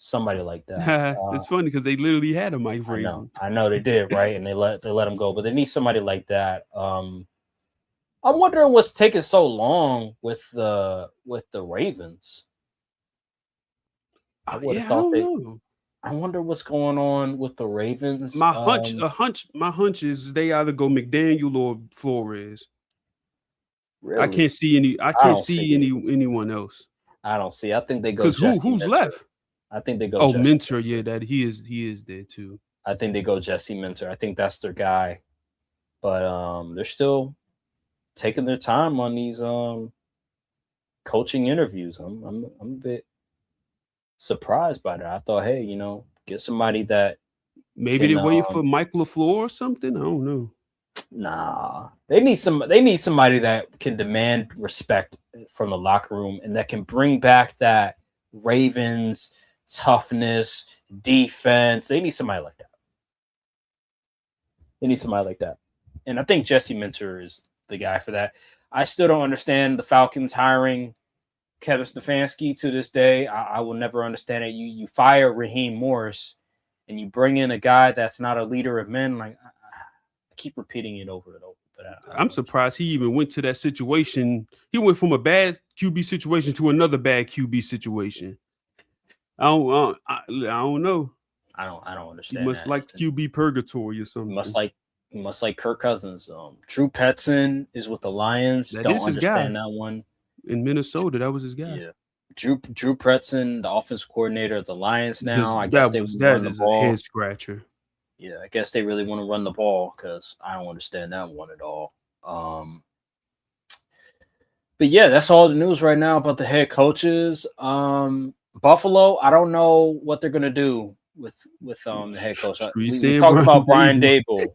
somebody like that. it's funny because they literally had a Mike Vrabel. I know they did, right? And they let him go, but they need somebody like that. I'm wondering what's taking so long with the Ravens. I would have I thought don't they. know. I wonder what's going on with the Ravens. My hunch is they either go McDaniel or Flores. I Really, can't see any. I I can't don't see see it. anyone else. I don't see. I think they go Because Jesse who's Minter. left? I think they go Oh, Jesse. Mentor. Yeah, that he is there too. I think they go Jesse Minter. I think that's their guy. But they're still taking their time on these coaching interviews. I'm a bit surprised by that. I thought, hey, get somebody that Maybe can they're waiting for Mike LaFleur or something. I don't know. nah. They need somebody that can demand respect from the locker room and that can bring back that Ravens toughness, defense. They need somebody like that. They need somebody like that. And I think Jesse Minter is the guy for that. I still don't understand the Falcons hiring Kevin Stefanski to this day. I will never understand it. You fire Raheem Morris and you bring in a guy that's not a leader of men. Like I keep repeating it over and over. But I'm surprised he even went to that situation. He went from a bad QB situation to another bad QB situation. I don't know. I don't He understand must that. like QB purgatory or He must something. like he must like Kirk Cousins. Drew Petzing is with the Lions. That Don't is his guy understand that one. in Minnesota. That was his guy. Yeah. Drew Petzing, the offense coordinator of the Lions now. I guess they want to That run the is a head ball. scratcher. Yeah, I guess they really want to run the ball because I don't understand that one at all. But yeah, that's all the news right now about the head coaches. Buffalo, I don't know what they're gonna do with the head coach. Street We saying talked Brian about Brian Dable.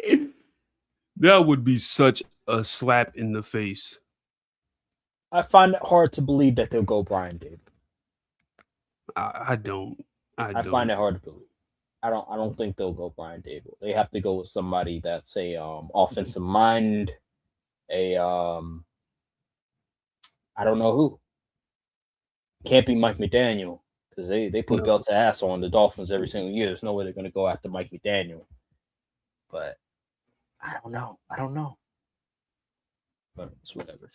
Dable. That would be such a slap in the face. I find it hard to believe that they'll go Brian Dable. I don't. I find it hard to believe. I don't think they'll go Brian Dable. They have to go with somebody that's a offensive mind. I don't know who. Can't be Mike McDaniel because they put belt to ass on the Dolphins every single year. There's no way they're going to go after Mike McDaniel. But I don't know. But it's whatever.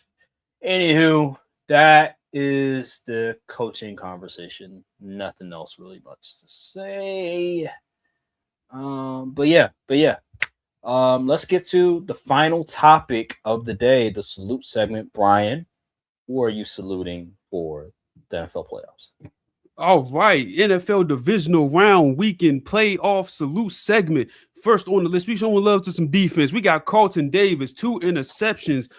Anywho, that is the coaching conversation. Nothing else really much to say. But yeah. Let's get to the final topic of the day, the salute segment. Brian, who are you saluting for the NFL playoffs? All right, NFL divisional round weekend playoff salute segment. First on the list, we showing love to some defense. We got Carlton Davis, 2 interceptions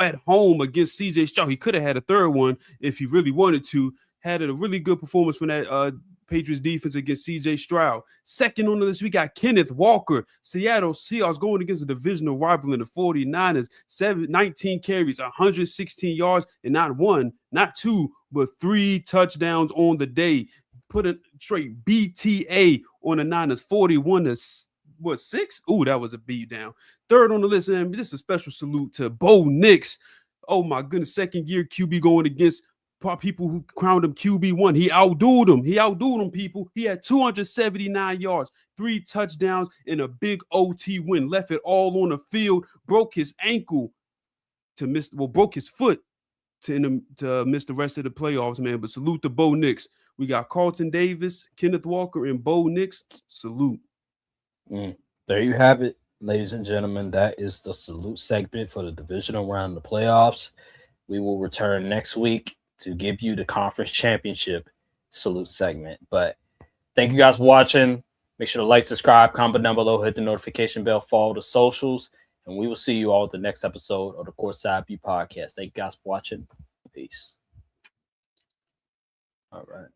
at home against CJ Stroud. He could have had a third one if he really wanted to. Had a really good performance from that Patriots defense against CJ Stroud. Second on the list, we got Kenneth Walker, Seattle Seahawks going against a divisional rival in the 49ers. 19 carries, 116 yards, and not one, not two, but 3 touchdowns on the day. Put a straight BTA on the Niners, 41 to 6? Ooh, that was a beat down. Third on the list, and this is a special salute to Bo Nix. Oh my goodness, second year QB going against people who crowned him QB1. He outdueled them, people. He had 279 yards, 3 touchdowns, and a big OT win. Left it all on the field, broke his ankle broke his foot to miss the rest of the playoffs, man. But salute to Bo Nix. We got Carlton Davis, Kenneth Walker, and Bo Nix. Salute. There you have it. ladies and gentlemen, that is the salute segment for the divisional round of the playoffs. We will return next week to give you the conference championship salute segment. But thank you guys for watching. Make sure to like, subscribe, comment down below, hit the notification bell, follow the socials, and we will see you all at the next episode of the Courtside View podcast. Thank you guys for watching. Peace. All right.